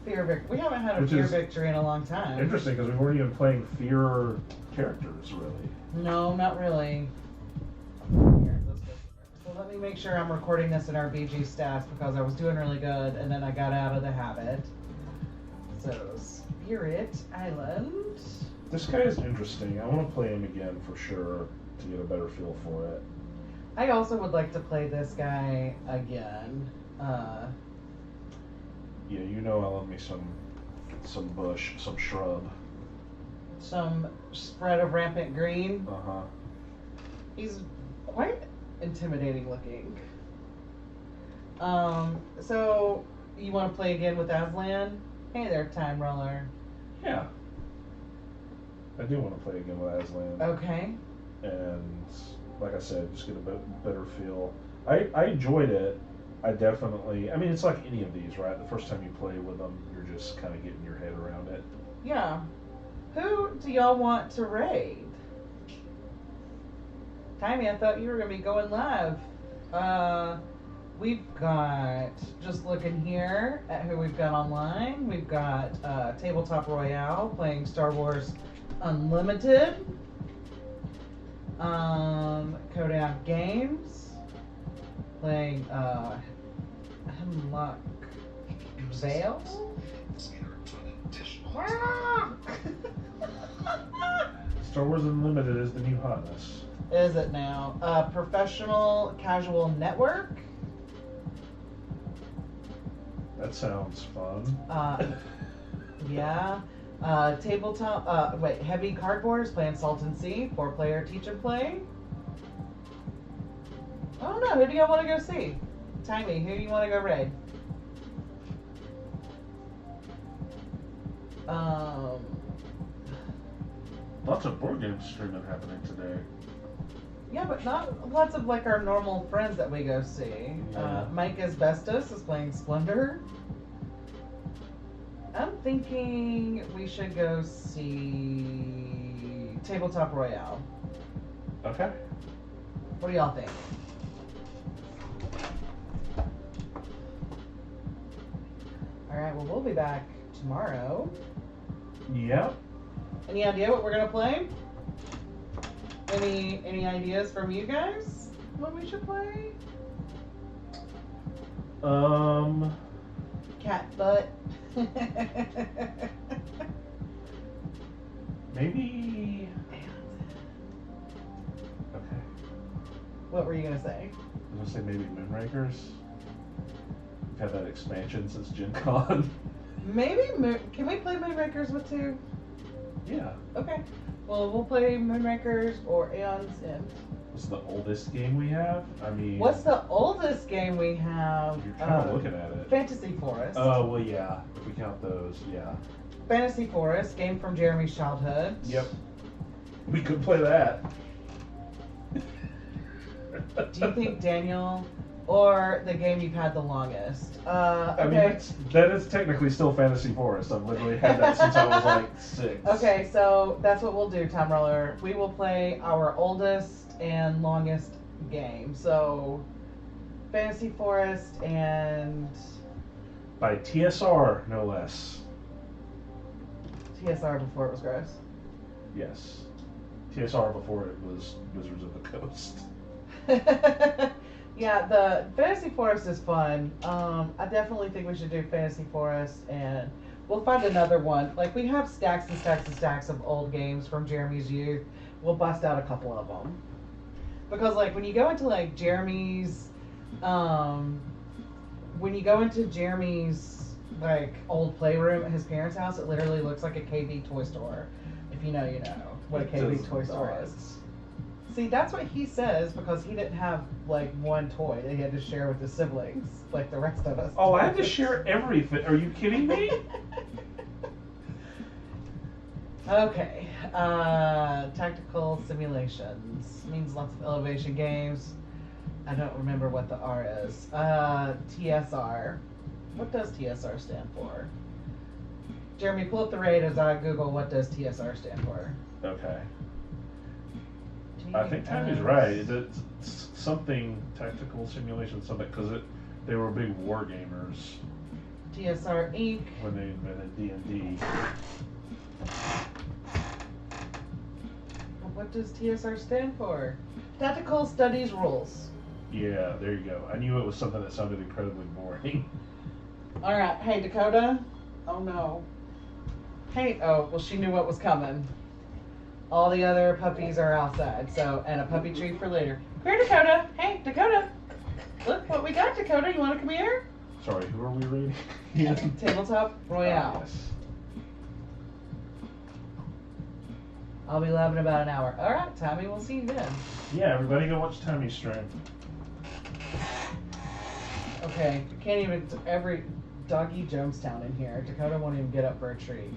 Fear victory. We haven't had a Which fear is victory in a long time. Interesting, because we weren't even playing fear characters, really. No, not really. Here, let's go. So let me make sure I'm recording this in our BG stats because I was doing really good and then I got out of the habit. So, Spirit Island. This guy is interesting. I want to play him again for sure to get a better feel for it. I also would like to play this guy again. Yeah, you know I love me some bush, some shrub. Some spread of rampant green. Uh-huh. He's quite intimidating looking. So you want to play again with Aslan? Hey there, Time Roller. Yeah. I do want to play again with Aslan. Okay. And like I said, just get a better feel. I enjoyed it. I definitely, I mean, it's like any of these, right? The first time you play with them, you're just kind of getting your head around it. Yeah. Who do y'all want to raid? Timmy, I thought you were going to be going live. We've got, just looking here at who we've got online, we've got Tabletop Royale playing Star Wars Unlimited. Kodak Games playing Hemlock Vale. Star Wars Unlimited is the new hotness. Is it now? Professional Casual Network. That sounds fun. Yeah. Tabletop. Heavy Cardboards, Play and Salt and Sea. 4-player Teach and Play. I don't know. Who do y'all want to go see? Timey, who do you want to go raid? Lots of board games streaming happening today. Yeah, but not lots of like our normal friends that we go see. Yeah. Mike Asbestos is playing Splendor. I'm thinking we should go see Tabletop Royale. Okay. What do y'all think? Alright, well, we'll be back tomorrow. Yep. Any idea what we're gonna play? Any ideas from you guys? What we should play? Cat butt. Maybe. Okay. What were you gonna say? I was gonna say maybe Moonrakers. We've had that expansion since Gen Con. Maybe can we play Moonrakers with 2? Yeah. Okay. Well, we'll play Moonrakers or Aeon's End. What's the oldest game we have? I mean. What's the oldest game we have? You're kind of looking at it. Fantasy Forest. Oh, well, yeah. If we count those, yeah. Fantasy Forest, game from Jeremy's childhood. Yep. We could play that. Do you think Daniel or the game you've had the longest? I mean, Okay. that is technically still Fantasy Forest. I've literally had that since I was like 6. Okay, so that's what we'll do, Time Roller. We will play our oldest and longest game. So, Fantasy Forest and By TSR, no less. TSR before it was gross. Yes. TSR before it was Wizards of the Coast. Yeah, the Fantasy Forest is fun. I definitely think we should do Fantasy Forest, and we'll find another one. Like, we have stacks and stacks and stacks of old games from Jeremy's youth. We'll bust out a couple of them. Because, like, when you go into, like, Jeremy's, like, old playroom at his parents' house, it literally looks like a KB toy store. If you know, you know what a KB toy store is. See, that's what he says because he didn't have, like, one toy that he had to share with his siblings, like the rest of us. Oh, I had to share everything. Are you kidding me? Okay. Tactical simulations. Means lots of elevation games. I don't remember what the R is. TSR. What does TSR stand for? Jeremy, pull up the raid as I Google what does TSR stand for. Okay. I think Tammy's right. It's something tactical simulation, something because they were big war gamers. TSR Inc. When they invented D&D. What does TSR stand for? Tactical Studies Rules. Yeah, there you go. I knew it was something that sounded incredibly boring. Alright, hey Dakota. Oh no. Hey, oh, well she knew what was coming. All the other puppies are outside, so, and a puppy treat for later. Come here, Dakota. Hey, Dakota. Look what we got, Dakota. You want to come here? Sorry, who are we reading? Tabletop Royale. Yes. I'll be live in about an hour. All right, Tommy, we'll see you then. Yeah, everybody go watch Tammy's stream. Okay, you can't even, every doggy Jonestown in here. Dakota won't even get up for a treat.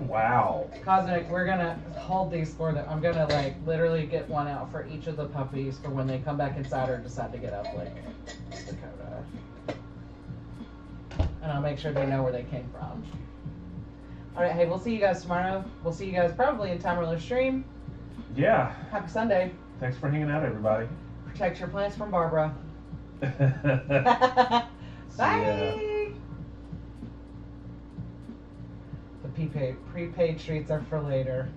Wow. Cosmic, we're gonna hold these for them. I'm gonna like literally get one out for each of the puppies for when they come back inside or decide to get up like Dakota. And I'll make sure they know where they came from. Alright, hey, we'll see you guys tomorrow. We'll see you guys probably in Time Roller Stream. Yeah. Happy Sunday. Thanks for hanging out, everybody. Protect your plants from Barbara. Bye. Bye! The prepaid treats are for later.